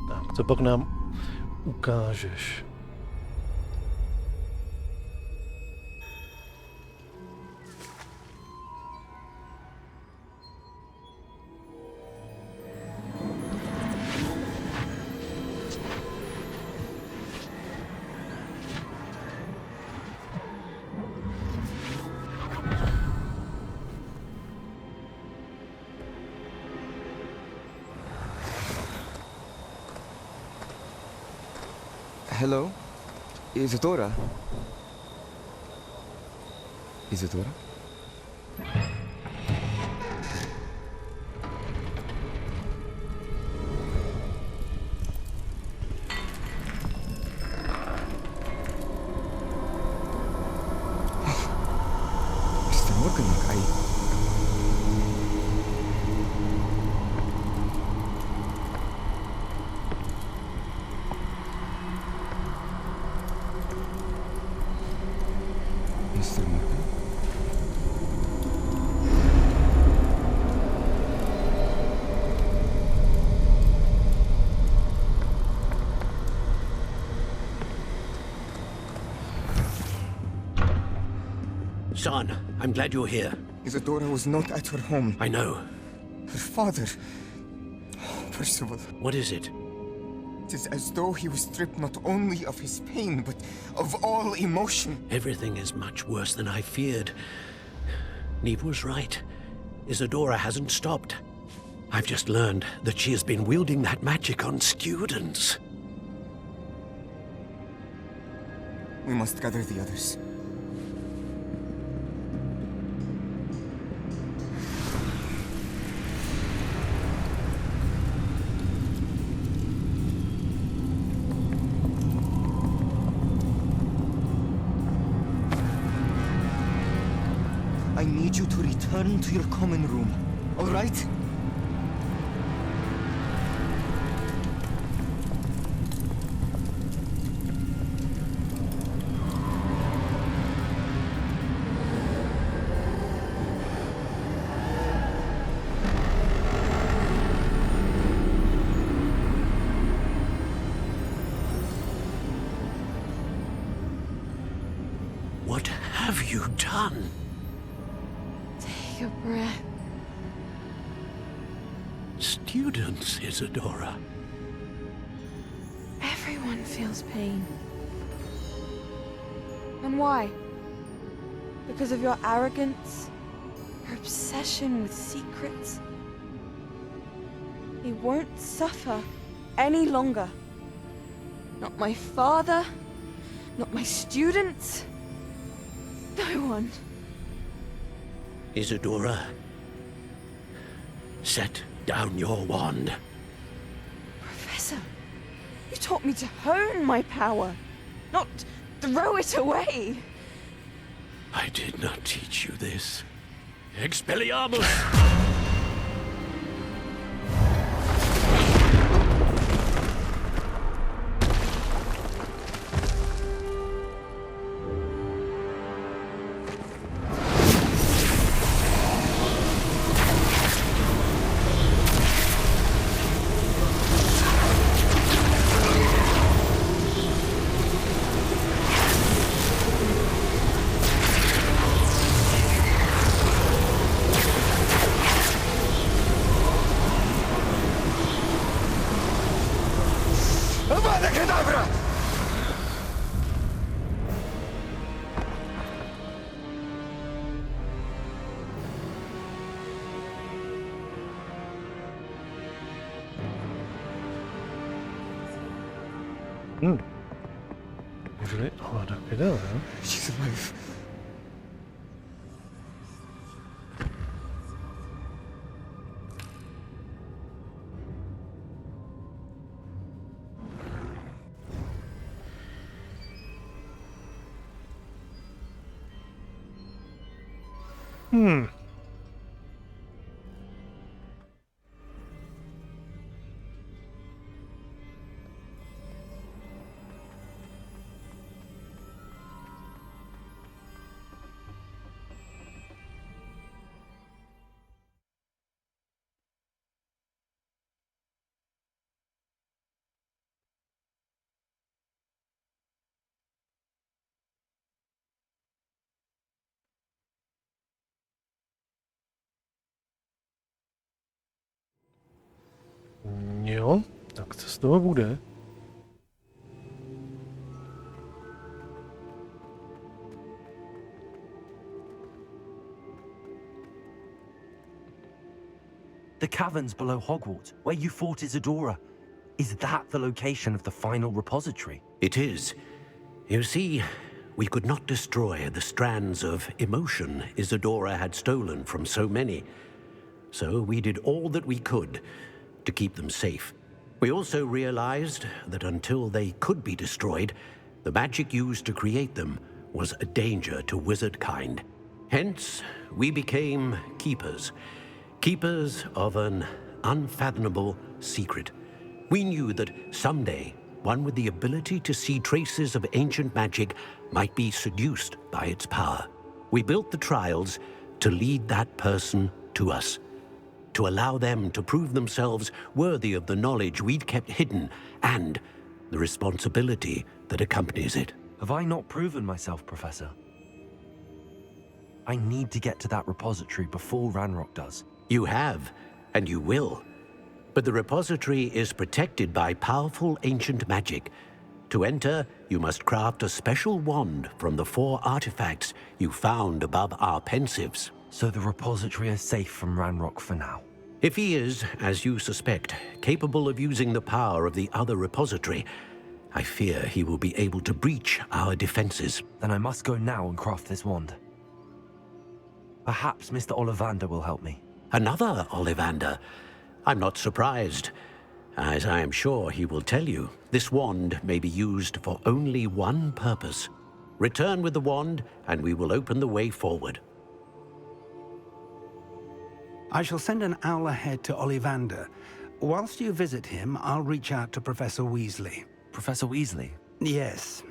Tak, co pak nám ukážeš? Hello? Isadora? Isadora? son. I'm glad you're here. Isadora was not at her home. I know. Her father... Percival. What is it? It is as though he was stripped not only of his pain, but of all emotion. Everything is much worse than I feared. Neve was right. Isadora hasn't stopped. I've just learned that she has been wielding that magic on students. We must gather the others. I need you to return to your common room, all right? What have you done? Take a breath. Students, Isadora. Everyone feels pain. And why? Because of your arrogance? Your obsession with secrets? He won't suffer any longer. Not my father, not my students, no one. Isadora, set down your wand. Professor, you taught me to hone my power, not throw it away. I did not teach you this. Expelliarmus! Můželi hledat pědel, jo? She's alive. Jo, tak co z toho bude? The caverns below Hogwarts, where you fought Isadora. Is that the location of the final repository? It is. You see, we could not destroy the strands of emotion Isadora had stolen from so many. So we did all that we could to keep them safe. We also realized that until they could be destroyed, the magic used to create them was a danger to wizard kind. Hence, we became keepers. Keepers of an unfathomable secret. We knew that someday, one with the ability to see traces of ancient magic might be seduced by its power. We built the trials to lead that person to us, to allow them to prove themselves worthy of the knowledge we'd kept hidden and the responsibility that accompanies it. Have I not proven myself, Professor? I need to get to that repository before Ranrock does. You have, and you will. But the repository is protected by powerful ancient magic. To enter, you must craft a special wand from the 4 artifacts you found above our pensives. So the repository is safe from Ranrock for now. If he is, as you suspect, capable of using the power of the other repository, I fear he will be able to breach our defenses. Then I must go now and craft this wand. Perhaps Mr. Ollivander will help me. Another Ollivander? I'm not surprised. As I am sure he will tell you, this wand may be used for only one purpose. Return with the wand, and we will open the way forward. I shall send an owl ahead to Ollivander. Whilst you visit him, I'll reach out to Professor Weasley. Professor Weasley? Yes.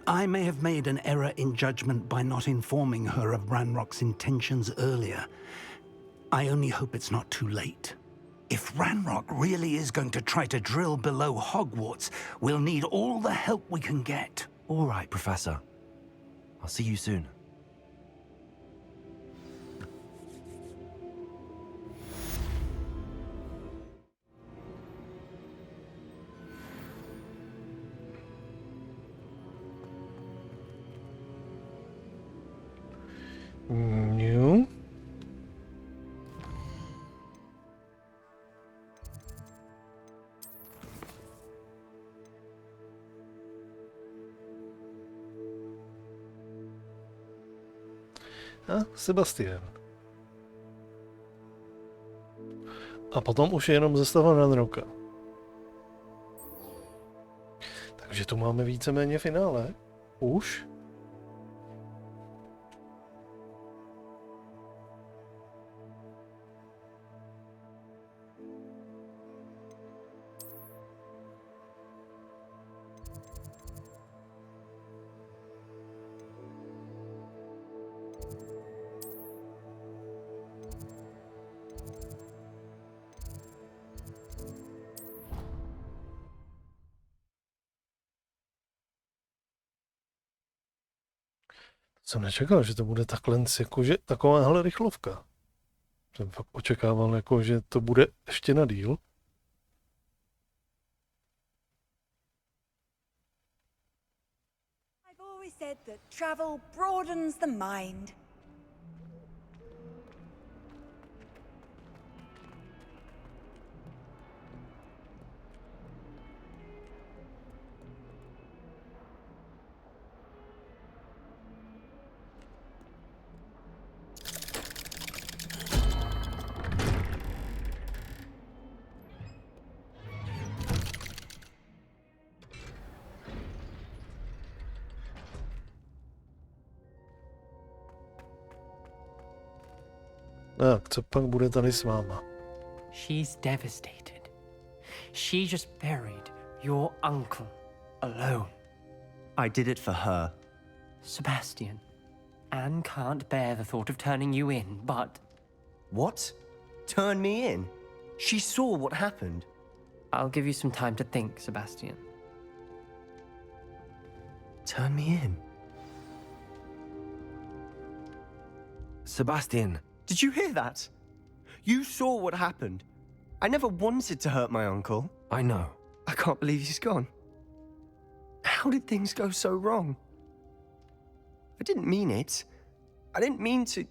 I may have made an error in judgment by not informing her of Ranrock's intentions earlier. I only hope it's not too late. If Ranrock really is going to try to drill below Hogwarts, we'll need all the help we can get. All right, Professor. I'll see you soon. No. A Sebastian. A potom už je jenom zastava Ranrocka. Takže tu máme víceméně finále. Už. Jsem nečekal, že to bude takhle, jakože takováhle rychlovka. Jsem fakt očekával, jako, že to bude ještě na díl. I've always said that travel broadens the mind. Tak, co pak bude tady s váma? She's devastated. She just buried your uncle alone. I did it for her. Sebastian, Anne can't bear the thought of turning you in, but... What? Turn me in? She saw what happened. I'll give you some time to think, Sebastian. Turn me in? Sebastian. Did you hear that? You saw what happened. I never wanted to hurt my uncle. I know. I can't believe he's gone. How did things go so wrong? I didn't mean it. I didn't mean to...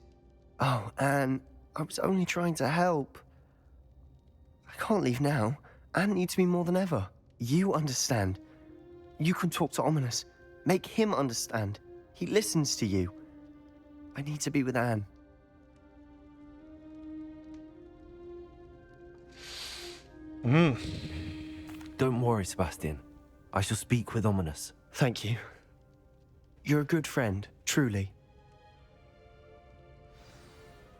Oh, Anne, I was only trying to help. I can't leave now. Anne needs me more than ever. You understand. You can talk to Ominous. Make him understand. He listens to you. I need to be with Anne. Don't worry, Sebastian. I shall speak with Ominous. Thank you. You're a good friend, truly.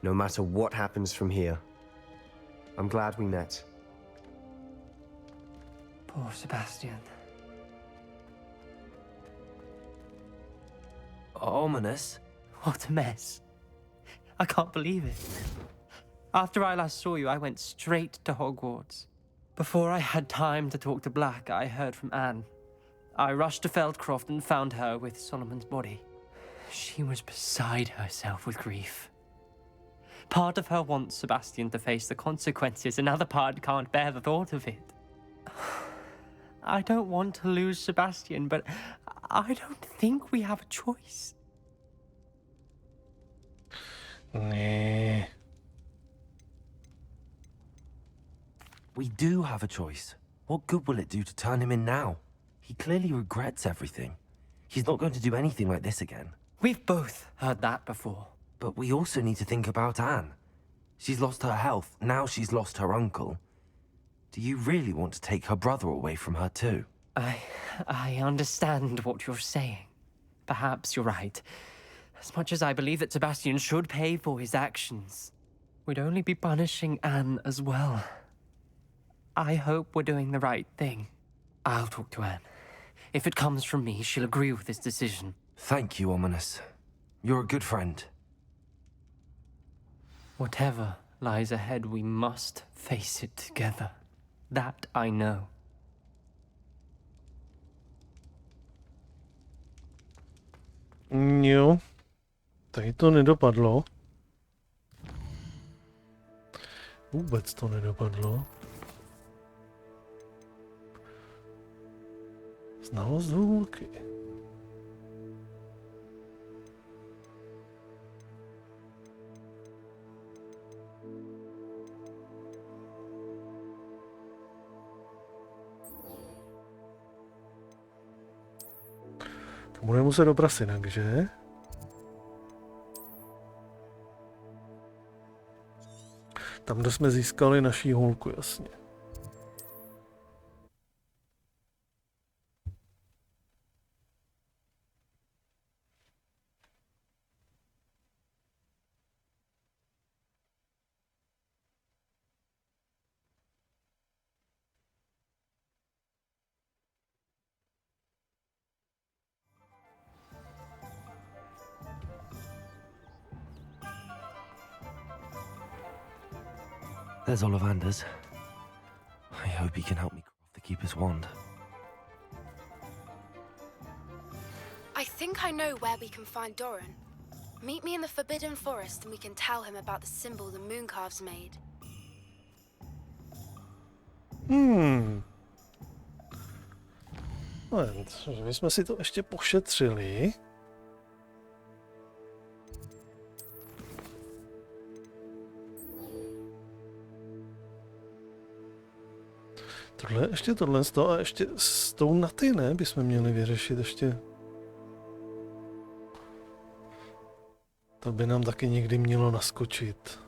No matter what happens from here, I'm glad we met. Poor Sebastian. Ominous? What a mess. I can't believe it. After I last saw you, I went straight to Hogwarts. Before I had time to talk to Black, I heard from Anne. I rushed to Feldcroft and found her with Solomon's body. She was beside herself with grief. Part of her wants Sebastian to face the consequences, another part can't bear the thought of it. I don't want to lose Sebastian, but I don't think we have a choice. Nee. We do have a choice. What good will it do to turn him in now? He clearly regrets everything. He's not going to do anything like this again. We've both heard that before. But we also need to think about Anne. She's lost her health, now she's lost her uncle. Do you really want to take her brother away from her too? I understand what you're saying. Perhaps you're right. As much as I believe that Sebastian should pay for his actions, we'd only be punishing Anne as well. I hope we're doing the right thing. I'll talk to Anne. If it comes from me, she'll agree with this decision. Thank you, Ominous. You're a good friend. Whatever lies ahead, we must face it together. That I know. Jo, tady to nedopadlo. Vůbec to nedopadlo. Znalost hůlky. To bude muset do prasinak, že? Tam, kde jsme získali naší hůlku, jasně. There's Ollivander's. I hope he can help me craft the Keeper's wand. I think I know where we can find Doran. Meet me in the Forbidden Forest and we can tell him about the symbol the Mooncalves made. Moment, že bychom si to ještě pošetřili. Tohle, ještě tohle z toho a ještě s tou na ty, ne? Bychom měli vyřešit ještě. To by nám taky někdy mělo naskočit.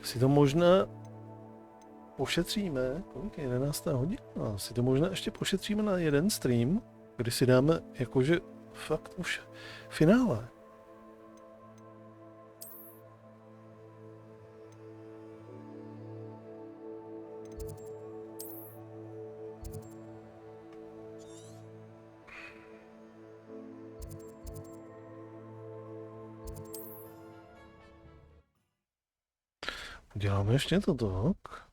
Si to možná pošetříme, kolik je 11. hodina? Si to možná ještě pošetříme na jeden stream, kdy si dáme jakože fakt už finále. Děláme ještě to tak.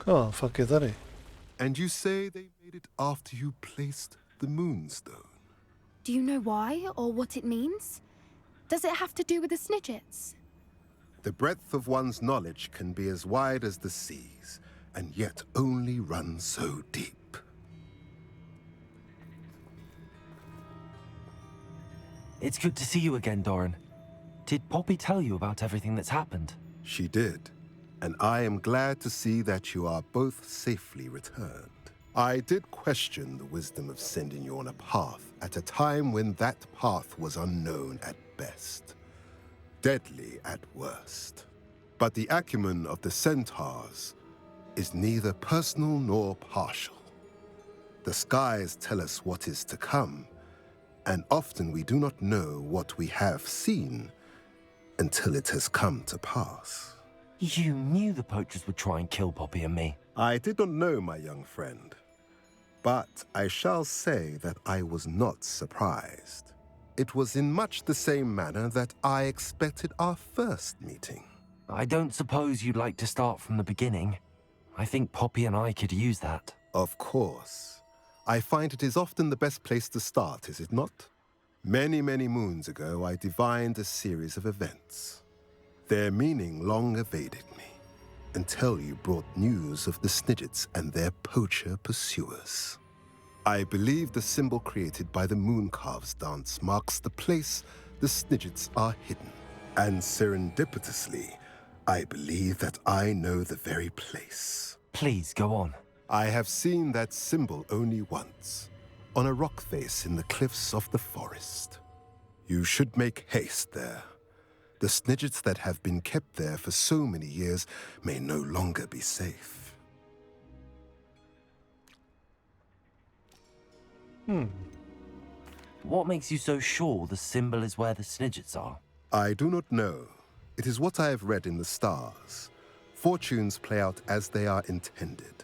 Oh, fuck je tady. And you say they made it after you placed the moonstone? Do you know why or what it means? Does it have to do with the Snidgets? The breadth of one's knowledge can be as wide as the seas, and yet only run so deep. It's good to see you again, Doran. Did Poppy tell you about everything that's happened? She did, and I am glad to see that you are both safely returned. I did question the wisdom of sending you on a path at a time when that path was unknown at best, deadly at worst. But the acumen of the centaurs is neither personal nor partial. The skies tell us what is to come, and often we do not know what we have seen until it has come to pass. You knew the poachers would try and kill Poppy and me. I did not know, my young friend, but I shall say that I was not surprised. It was in much the same manner that I expected our first meeting. I don't suppose you'd like to start from the beginning. I think Poppy and I could use that. Of course. I find it is often the best place to start, is it not? Many, many moons ago, I divined a series of events. Their meaning long evaded me, until you brought news of the Snidgets and their poacher pursuers. I believe the symbol created by the Mooncalves dance marks the place the Snidgets are hidden. And serendipitously, I believe that I know the very place. Please, go on. I have seen that symbol only once, on a rock face in the cliffs of the forest. You should make haste there. The Snidgets that have been kept there for so many years may no longer be safe. What makes you so sure the symbol is where the Snidgets are? I do not know. It is what I have read in the stars. Fortunes play out as they are intended.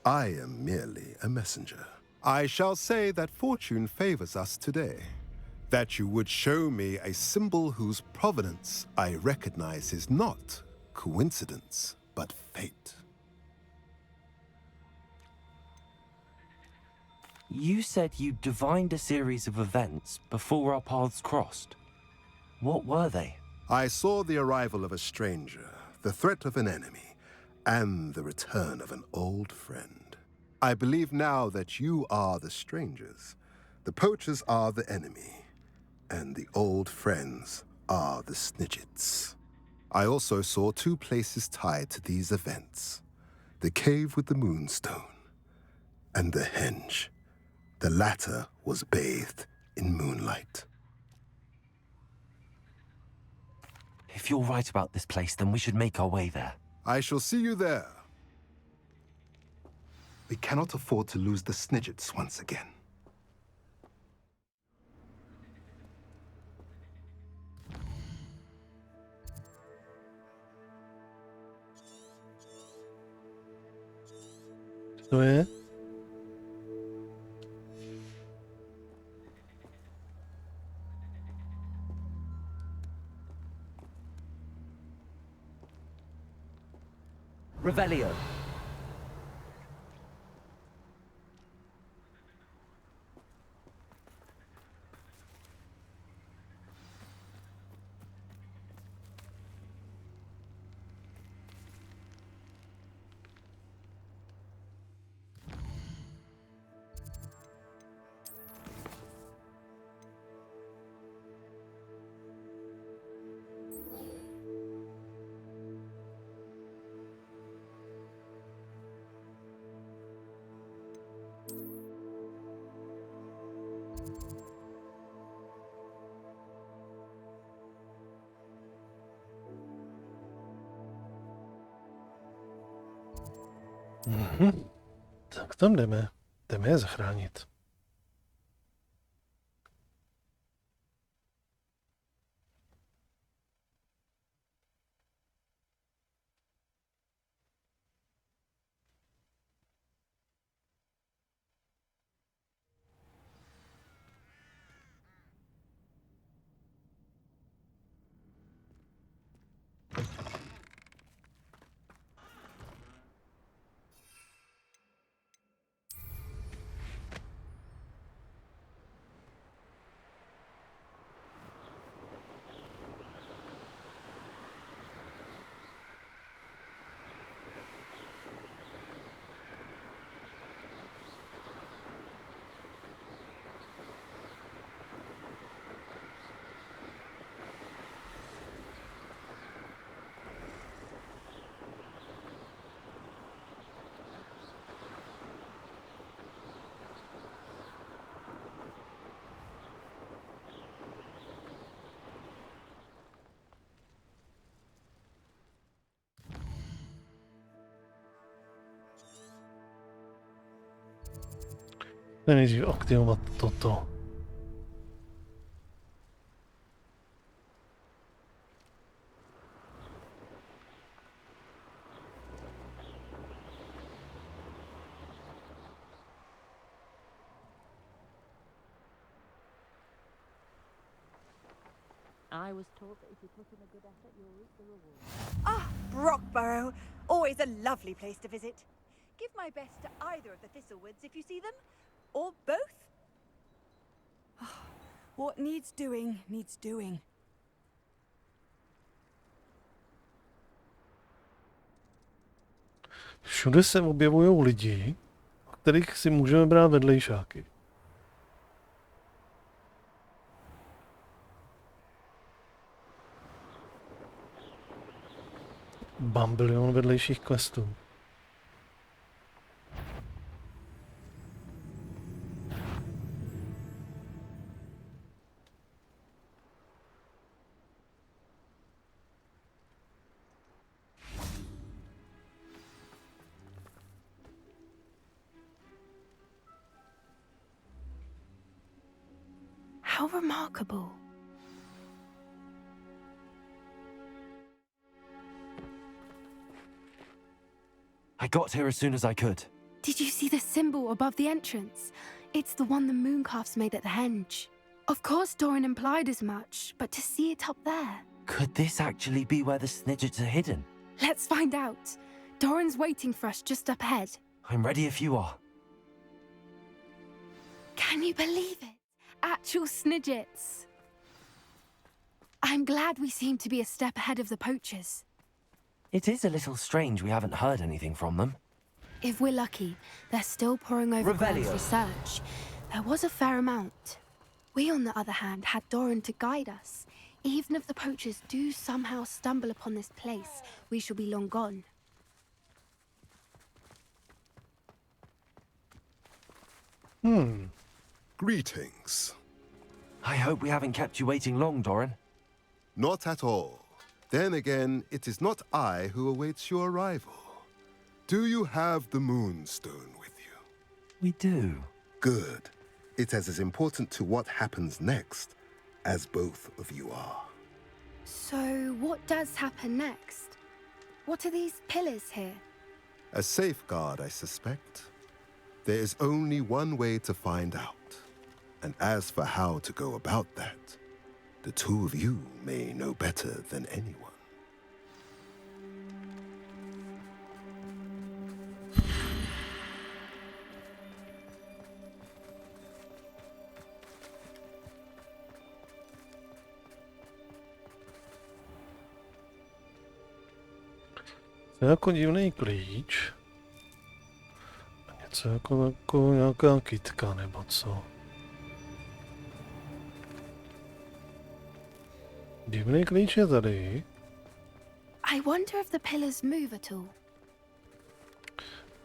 I am merely a messenger. I shall say that fortune favors us today. That you would show me a symbol whose provenance I recognize is not coincidence, but fate. You said you divined a series of events before our paths crossed. What were they? I saw the arrival of a stranger, the threat of an enemy, and the return of an old friend. I believe now that you are the strangers. The poachers are the enemy, and the old friends are the Snidgets. I also saw two places tied to these events. The cave with the moonstone, and the henge. The latter was bathed in moonlight. If you're right about this place, then we should make our way there. I shall see you there. We cannot afford to lose the Snidgets once again. To je? Revelio. Tak tam jdeme. Jdeme je zachránit. Nejdřív aktivovat toto. I was told that if you put in a good effort, you'll reap the reward. Ah, Brockborough. Always a lovely place to visit. Give my best to either of the Thistlewoods if you see them. Or both. Ah, what needs doing, needs doing. Všude se objevují lidi, o kterých si můžeme brát vedlejšáky. Bambilion vedlejších questů. How remarkable. I got here as soon as I could. Did you see the symbol above the entrance? It's the one the mooncalves made at the henge. Of course Doran implied as much, but to see it up there... Could this actually be where the snidgets are hidden? Let's find out. Doran's waiting for us just up ahead. I'm ready if you are. Can you believe it? Actual snidgets. I'm glad we seem to be a step ahead of the poachers. It is a little strange we haven't heard anything from them. If we're lucky, they're still poring over Graham's Revelio. research. There was a fair amount. We, on the other hand, had Doran to guide us. Even if the poachers do somehow stumble upon this place, we shall be long gone. Greetings. I hope we haven't kept you waiting long, Doran. Not at all. Then again, it is not I who awaits your arrival. Do you have the Moonstone with you? We do. Good. It is as important to what happens next as both of you are. So, what does happen next? What are these pillars here? A safeguard, I suspect. There is only one way to find out. And as for how to go about that, the two of you may know better than anyone. To je jako divný klíč. A něco jako nějaká kytka nebo co. Divný klíč je tady. I wonder if the pillars move at all.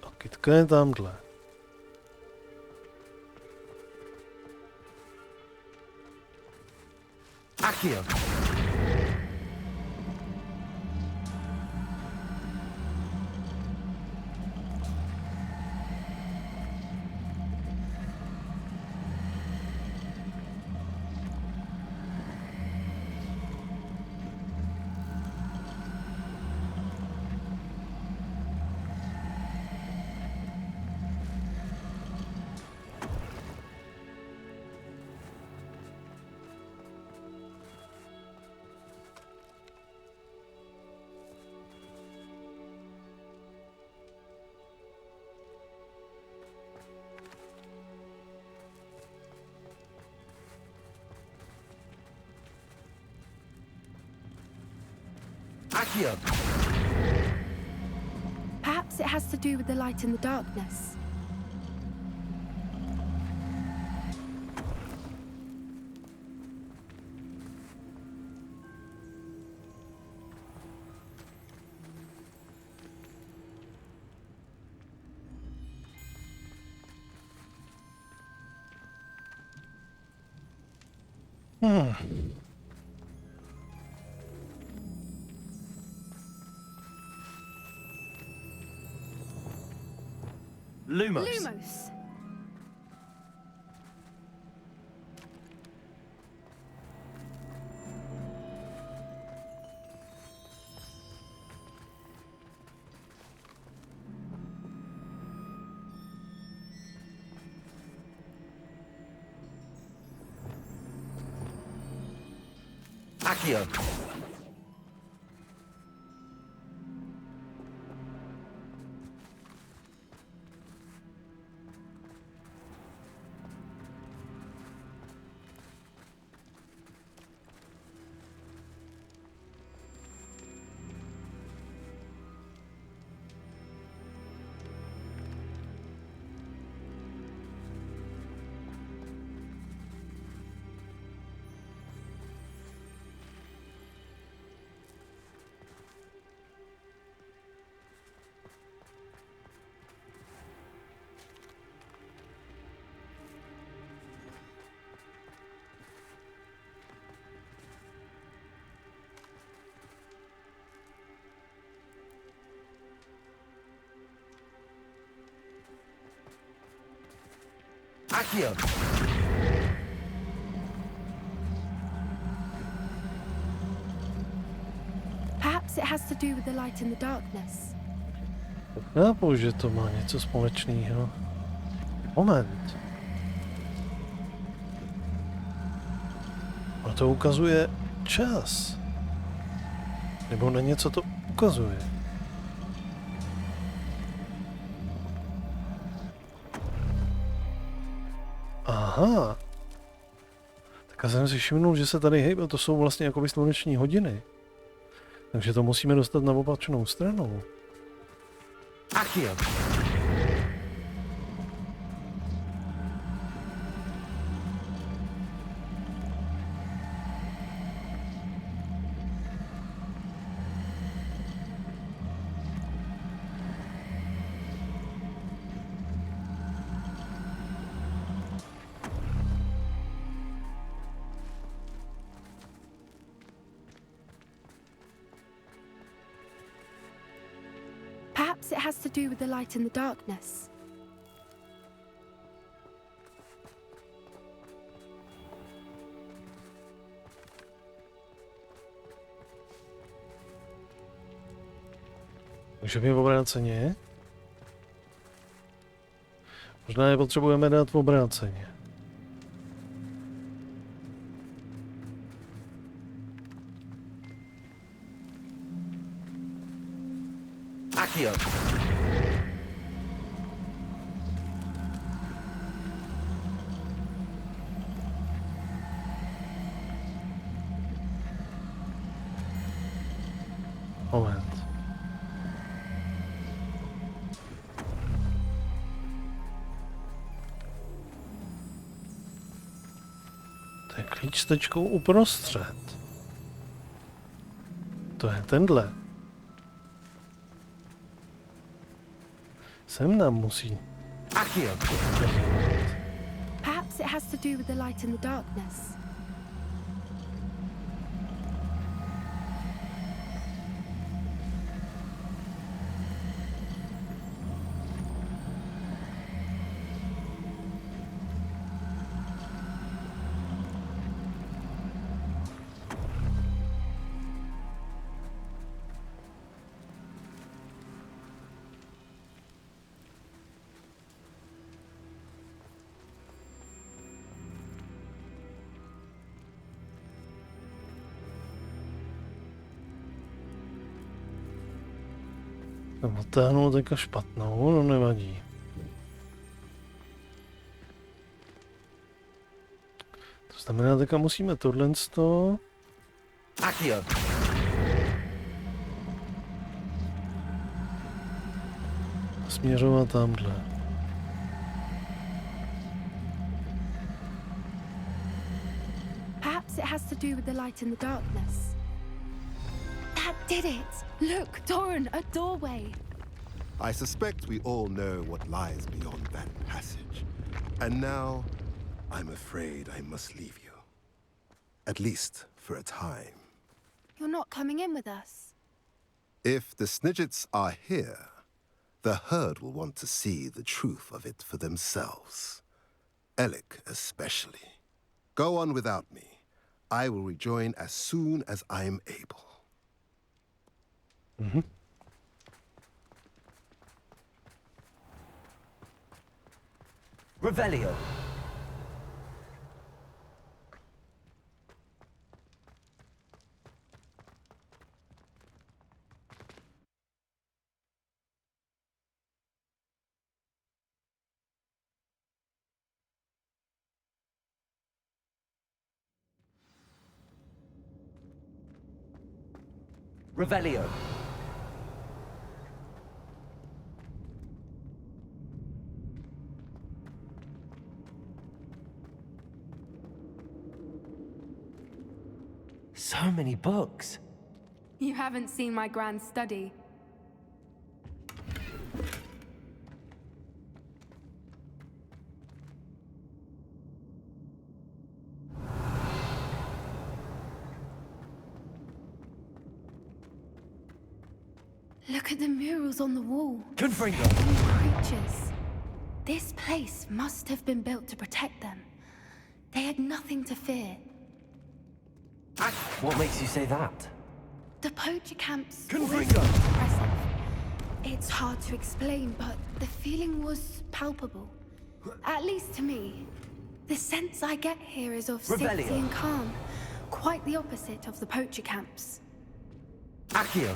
A kytka je tamhle. Akio! Akio! Perhaps it has to do with the light in the darkness. Lumos. Lumos! Accio. Accio. Perhaps it has to do with the light in the darkness. Chápu, že to má něco společného. Moment. A to ukazuje čas. Nebo na něco to ukazuje. Aha. Tak já jsem si všimnul, že se tady hejbe, to jsou vlastně jakoby sluneční hodiny. Takže to musíme dostat na opačnou stranu. Accio. Perhaps it has to do with the light in the darkness. Takže v obráceně. Možná je potřebujeme dát v obráceně. Accio. Moment. To je klíč s tečkou uprostřed. To je tenhle. Sem nám musí. Accio. Perhaps it has to do with the light in the darkness. Jsem odtáhnul teďka špatnou, no nevadí. To znamená, teďka musíme tohle sto... Accio. Směřovat tamhle. Perhaps it has to do with the light in the darkness. That did it! Look, Doran, a doorway! I suspect we all know what lies beyond that passage. And now, I'm afraid I must leave you. At least for a time. You're not coming in with us. If the Snidgets are here, the herd will want to see the truth of it for themselves. Alec especially. Go on without me. I will rejoin as soon as I am able. Mhm. Revelio. Revelio. So many books. You haven't seen my grand study. Look at the murals on the wall. Confringo. Creatures. This place must have been built to protect them. They had nothing to fear. What makes you say that? The poacher camps Confringo. always seemed impressive. It's hard to explain, but the feeling was palpable. At least to me. The sense I get here is of safety Revelio. and calm. Quite the opposite of the poacher camps. Accio.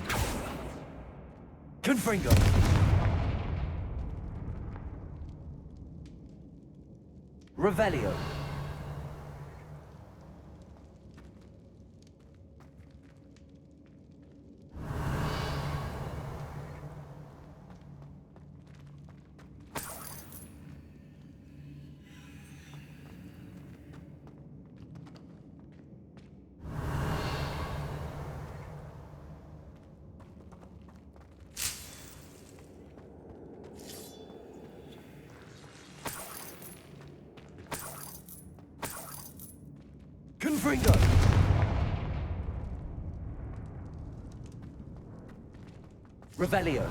Confringo. Revelio. Confringo. Revelio.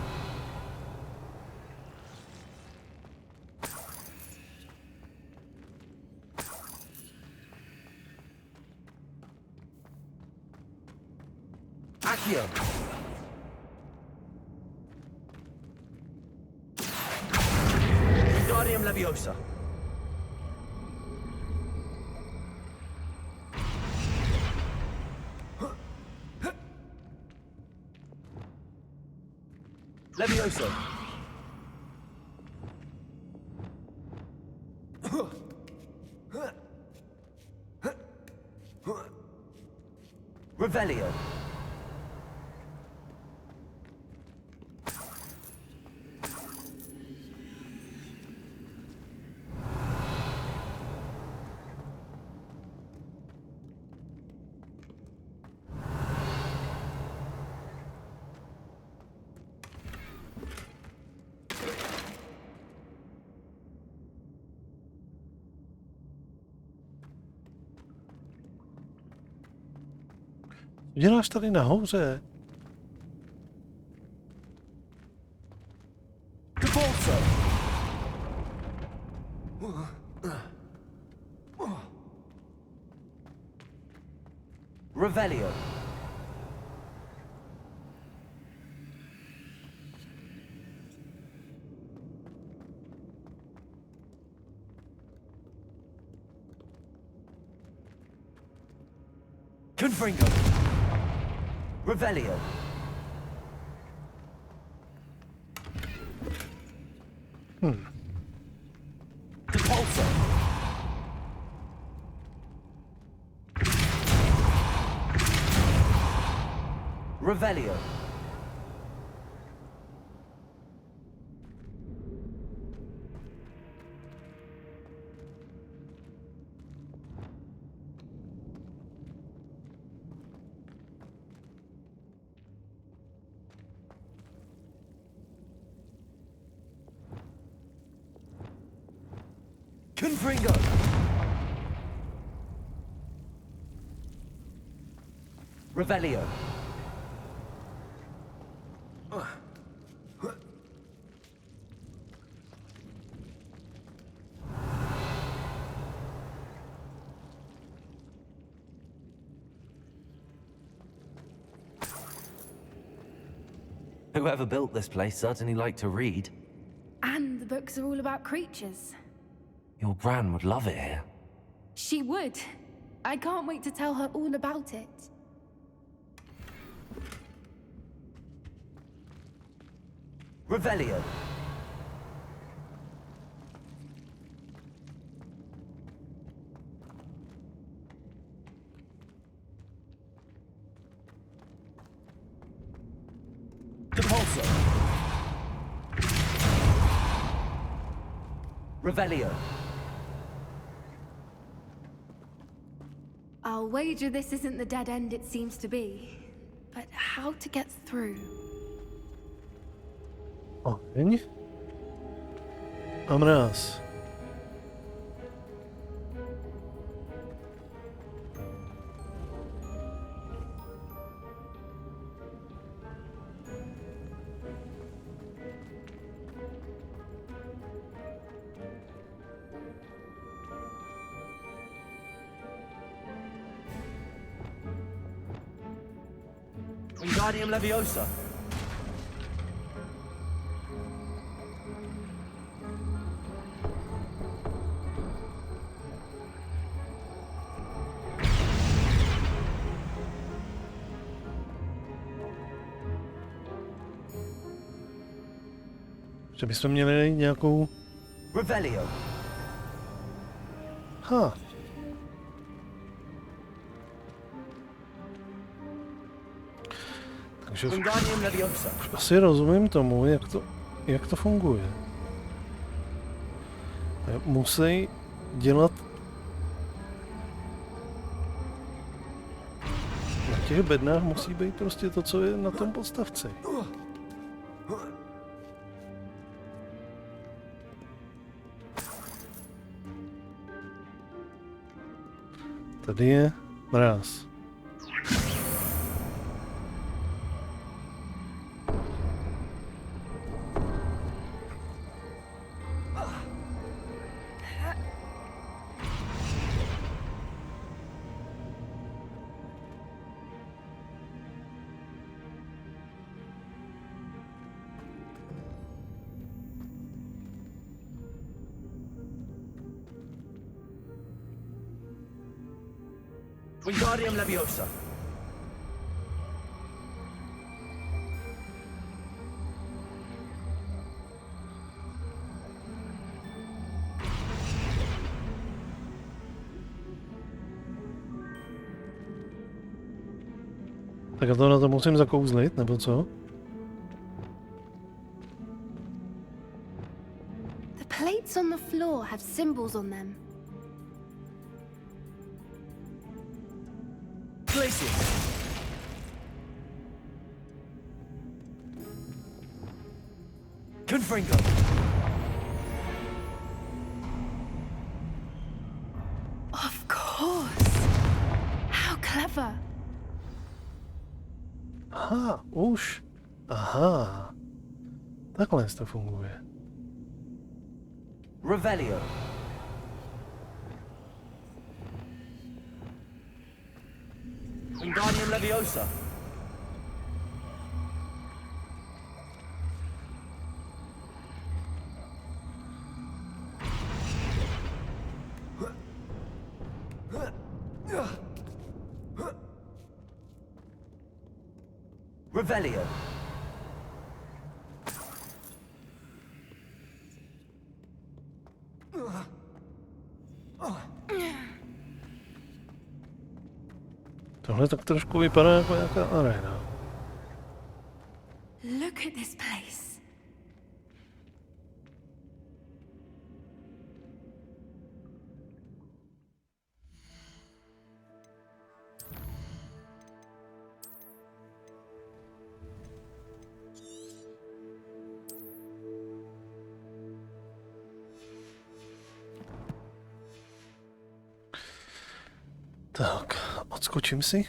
Accio. Wingardium Leviosa. Levioso. Revelio. Děláš tady nahoře? Revelio. Confringo. Revelio. Depulso. Revelio. Confringo. Revelio. Whoever built this place certainly liked to read. And the books are all about creatures. Your gran would love it here. She would. I can't wait to tell her all about it. Revelio. Revelio. I'll wager this isn't the dead end it seems to be. But how to get through? Oheň. A mráz. Wingardium Leviosa. Že bychom měli nějakou... Revelio. Ha. Takže už asi rozumím tomu, jak to funguje. Musí dělat na těch bednách musí být prostě to, co je na tom podstavci. Tady je mráz. Wingardium Leviosa. Tak a to na to musím zakouzlit, nebo co? The plates on the floor have symbols on them. Confringo. Of course. How clever. Aha, už. Aha. Takhle to funguje. Revelio. Wingardium Leviosa. Revelio. Tohle tak trošku vypadá jako nějaká arena. Look at this place. Tak, odskočím si.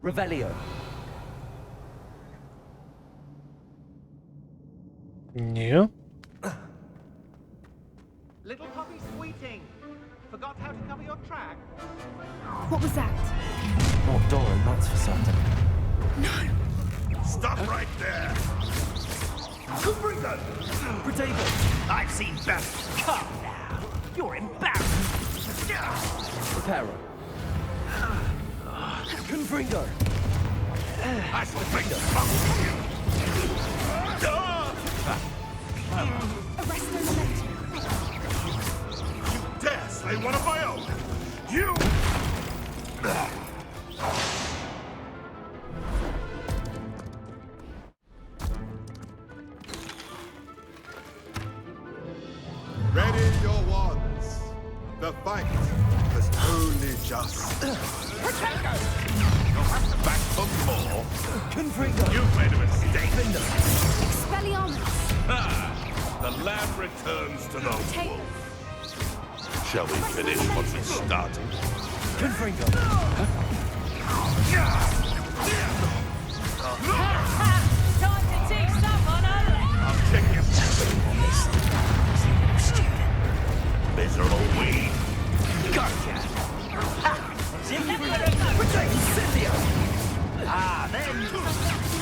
Revelio. Yeah. Little puppy squeating. Forgot how to cover your track? What was that? Not Doran, that's for certain. No! Stop right there! Confringo! Bradavic. I've seen better. Come now. You're embarrassed. Reparo. Confringo. I shall make the trouble you! Arrest the momentum. You dare slay one of my own! You! Ready your wands. The fight has only just. Protego! You'll have to back up more. Confringo. You've made a mistake. Expelliarmus. The lab returns to the Take. wolf. Shall we finish what we started? Confringo. Time to teach someone a lesson. I'll kick you. Miserable weed. Gotcha. Then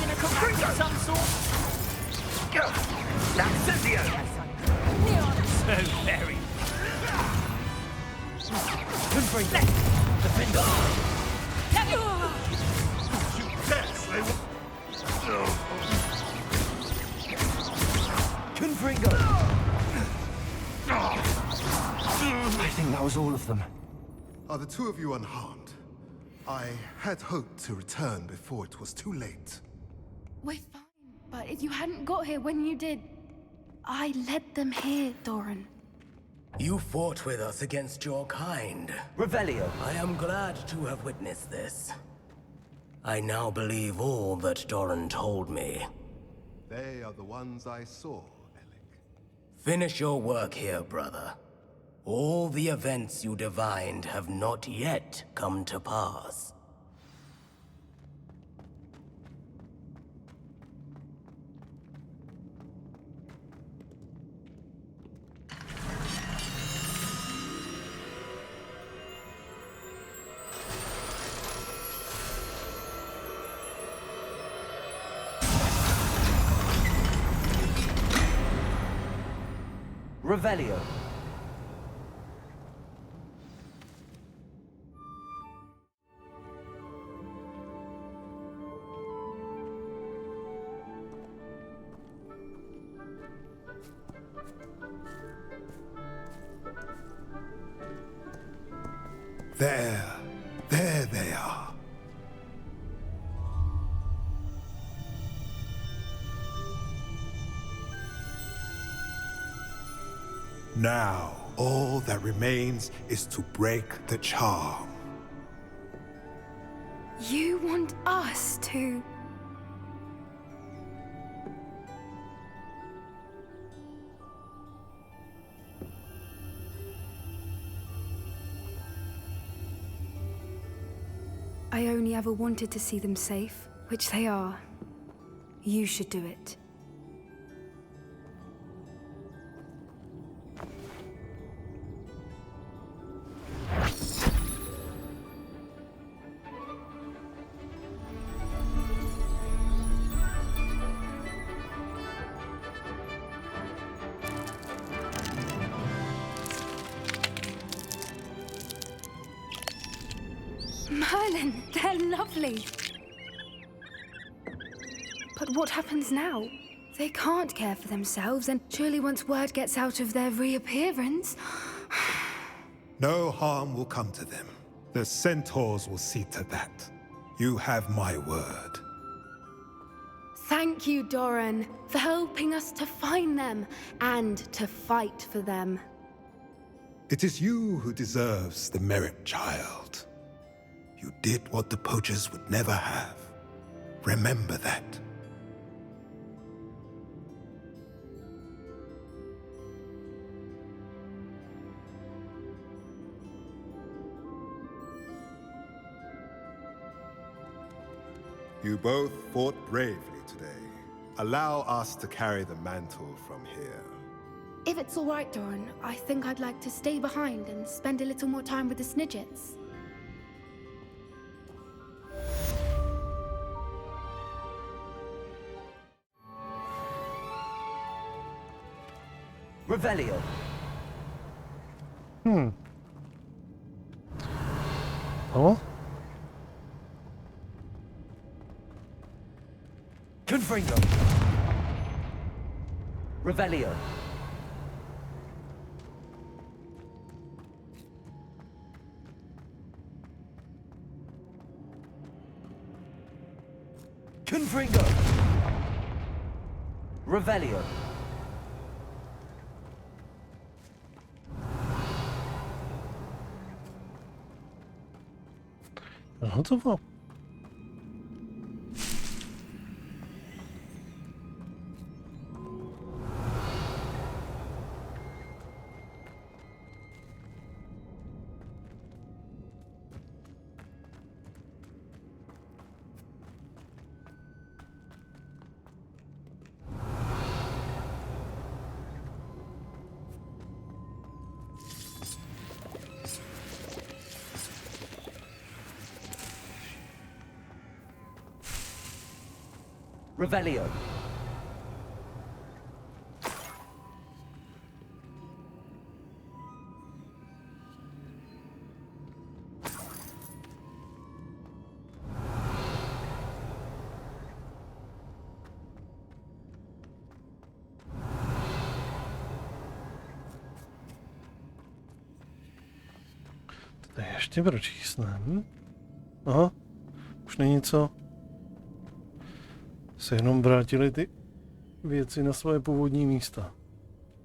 in a confringo some sort. Laxizio. So very. Confringo. Defender. Yes, I will. Confringo. I think that was all of them. Are the two of you unharmed? I had hoped to return before it was too late. We're fine, but if you hadn't got here when you did, I led them here, Doran. You fought with us against your kind. Revelio. I am glad to have witnessed this. I now believe all that Doran told me. They are the ones I saw. Finish your work here, brother. All the events you divined have not yet come to pass. Revelio. There they are. Now, all that remains is to break the charm. You want us to... I only ever wanted to see them safe, which they are. You should do it. Merlin, they're lovely. But what happens now? They can't care for themselves, and surely once word gets out of their reappearance... No harm will come to them. The centaurs will see to that. You have my word. Thank you, Doran, for helping us to find them and to fight for them. It is you who deserves the merit, child. You did what the poachers would never have. Remember that. You both fought bravely today. Allow us to carry the mantle from here. If it's all right, Doran, I think I'd like to stay behind and spend a little more time with the Snidgets. Revelio. Oh? Confringo. Revelio. Confringo. Revelio. Hotovo. Revelio. To je ještě pročísnem. Aha, už není co. Se jenom vrátili ty věci na svoje původní místa.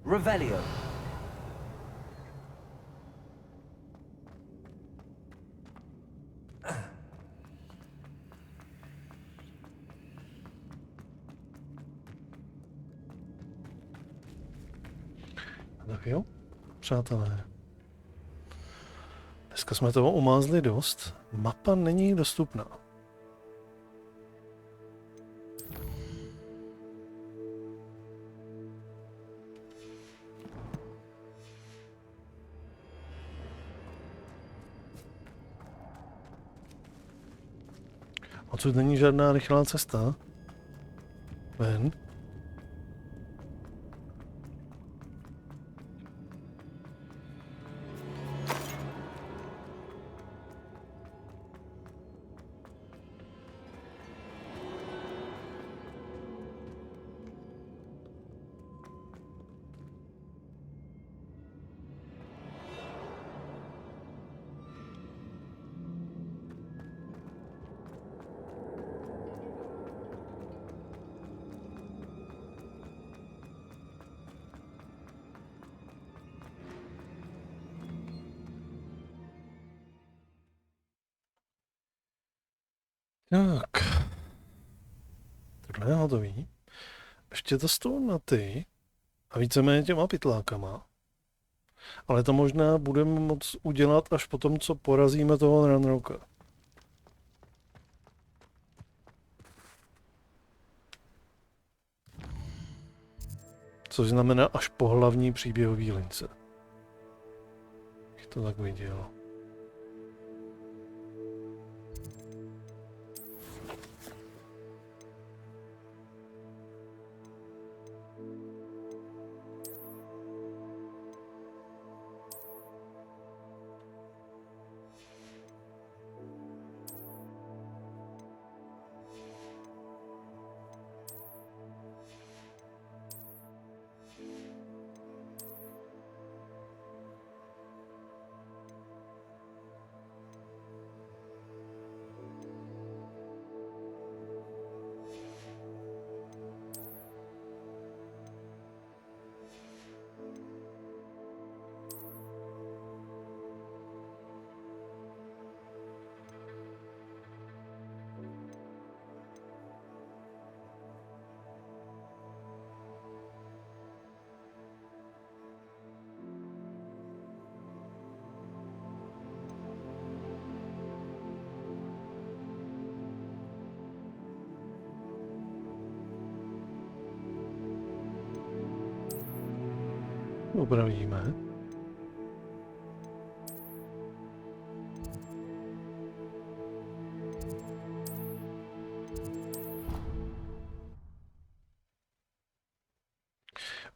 Revelio. Tak jo, přátelé. Dneska jsme toho umázli dost. Mapa není dostupná. Odsud není žádná rychlá cesta. Ven. Tak. Tohle je hotový. Ještě to stůl na ty a víceméně těma pytlákama. Ale to možná budeme moct udělat až potom, co porazíme toho Ranrocka. Což znamená až po hlavní příběhový lince. Jak to tak viděl. Upravíme.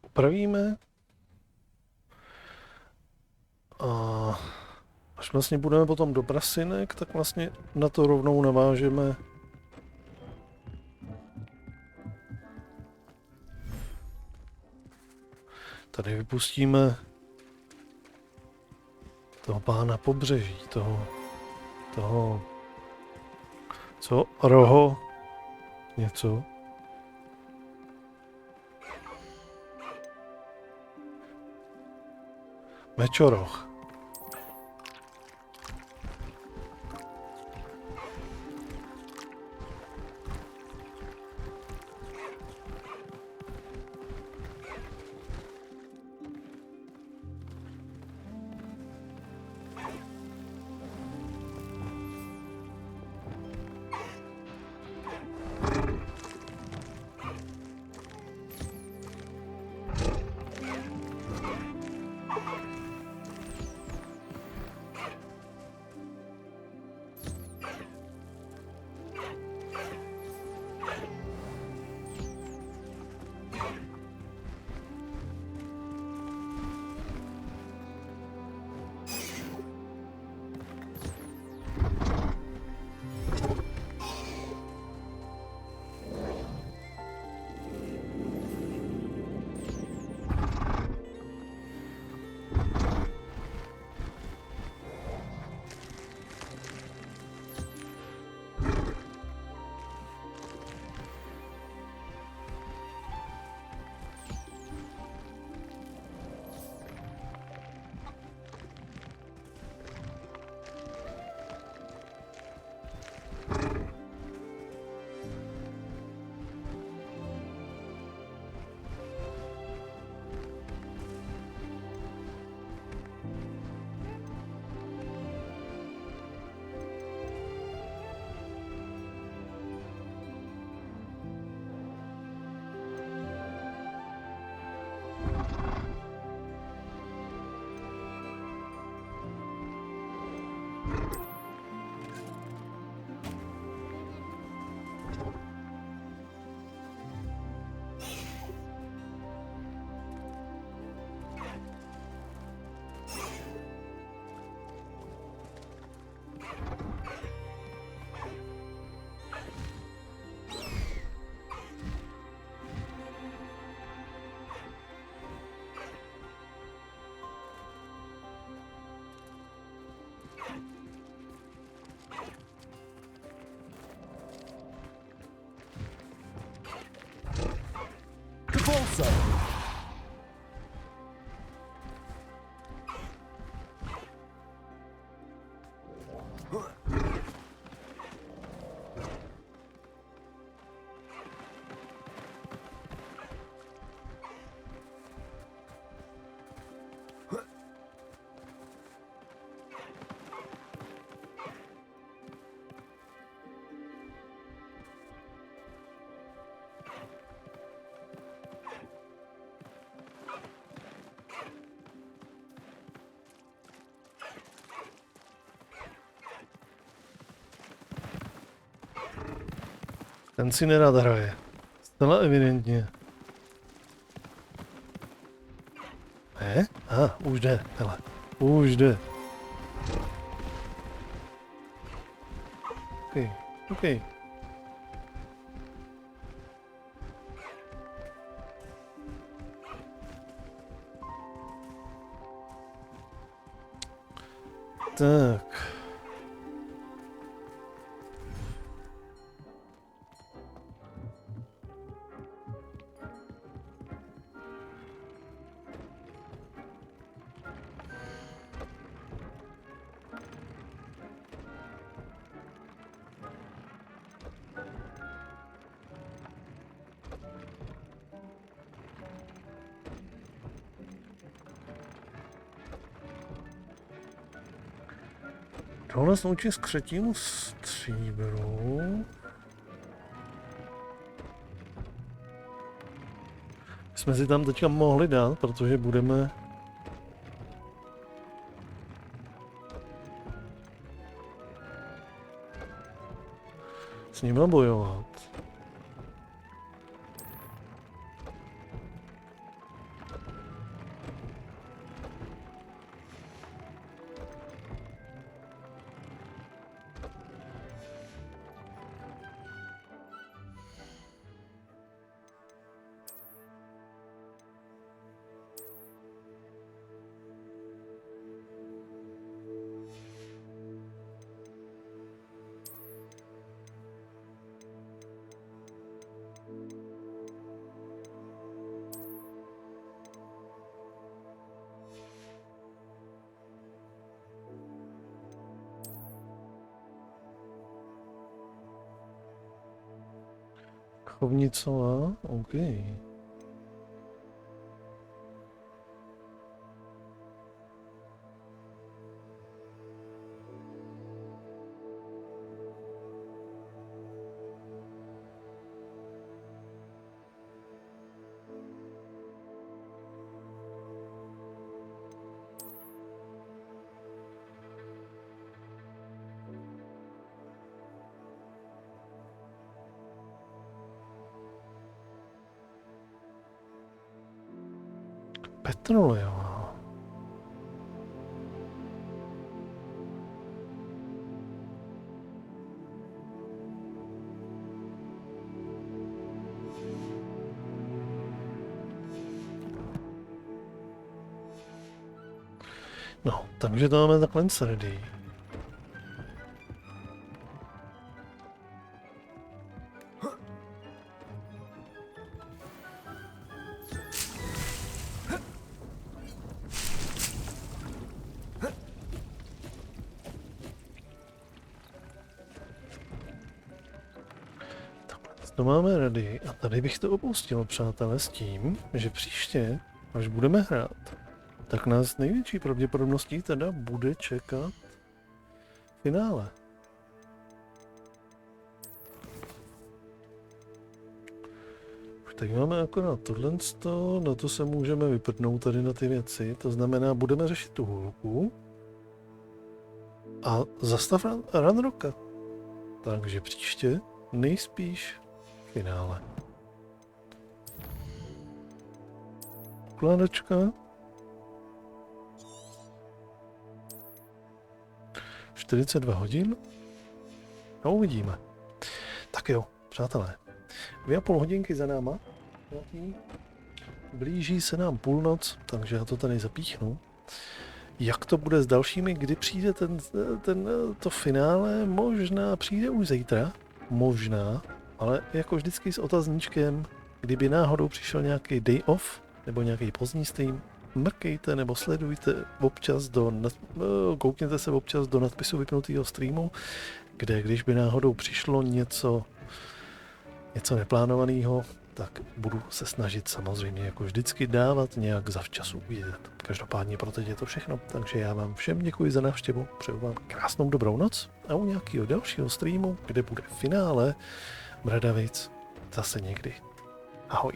Upravíme. A až vlastně budeme potom do prasinek, tak vlastně na to rovnou navážeme tady vypustíme toho pána pobřeží, toho co? Roho? Něco? Mečoroch. Also. Ten si nerad hraje. Zcela evidentně. Ne? Už jde, hele. Už jde. OK. Tak. Tohle sloučí k třetímu stříbru. Jsme si tam teďka mohli dát, protože budeme s nima bojovat. Chovnicová, OK. Petrolejová. No, takže to máme takhle ready. To máme ready a tady bych to opustil, přátelé, s tím, že příště, až budeme hrát, tak nás největší pravděpodobností teda bude čekat finále. Už tady máme akorát tohle, na to se můžeme vyprdnout tady na ty věci, to znamená, budeme řešit tu hůlku a zastav run roka. Takže příště nejspíš finále. Ukládačka. V 42 hodin. No, uvidíme. Tak jo, přátelé. 2,5 hodinky za náma. Blíží se nám půlnoc, takže já to tady zapíchnu. Jak to bude s dalšími, kdy přijde to finále? Možná přijde už zítra. Možná. Ale jako vždycky s otazníčkem, kdyby náhodou přišel nějaký day off, nebo nějaký pozdní stream, mrkejte nebo sledujte občas koukněte se občas do nadpisu vypnutého streamu, kde když by náhodou přišlo něco neplánovaného, tak budu se snažit samozřejmě jako vždycky dávat nějak zavčasu vidět. Každopádně pro teď je to všechno, takže já vám všem děkuji za návštěvu, přeju vám krásnou dobrou noc a u nějakého dalšího streamu, kde bude finále Bradavic, zase někdy. Ahoj.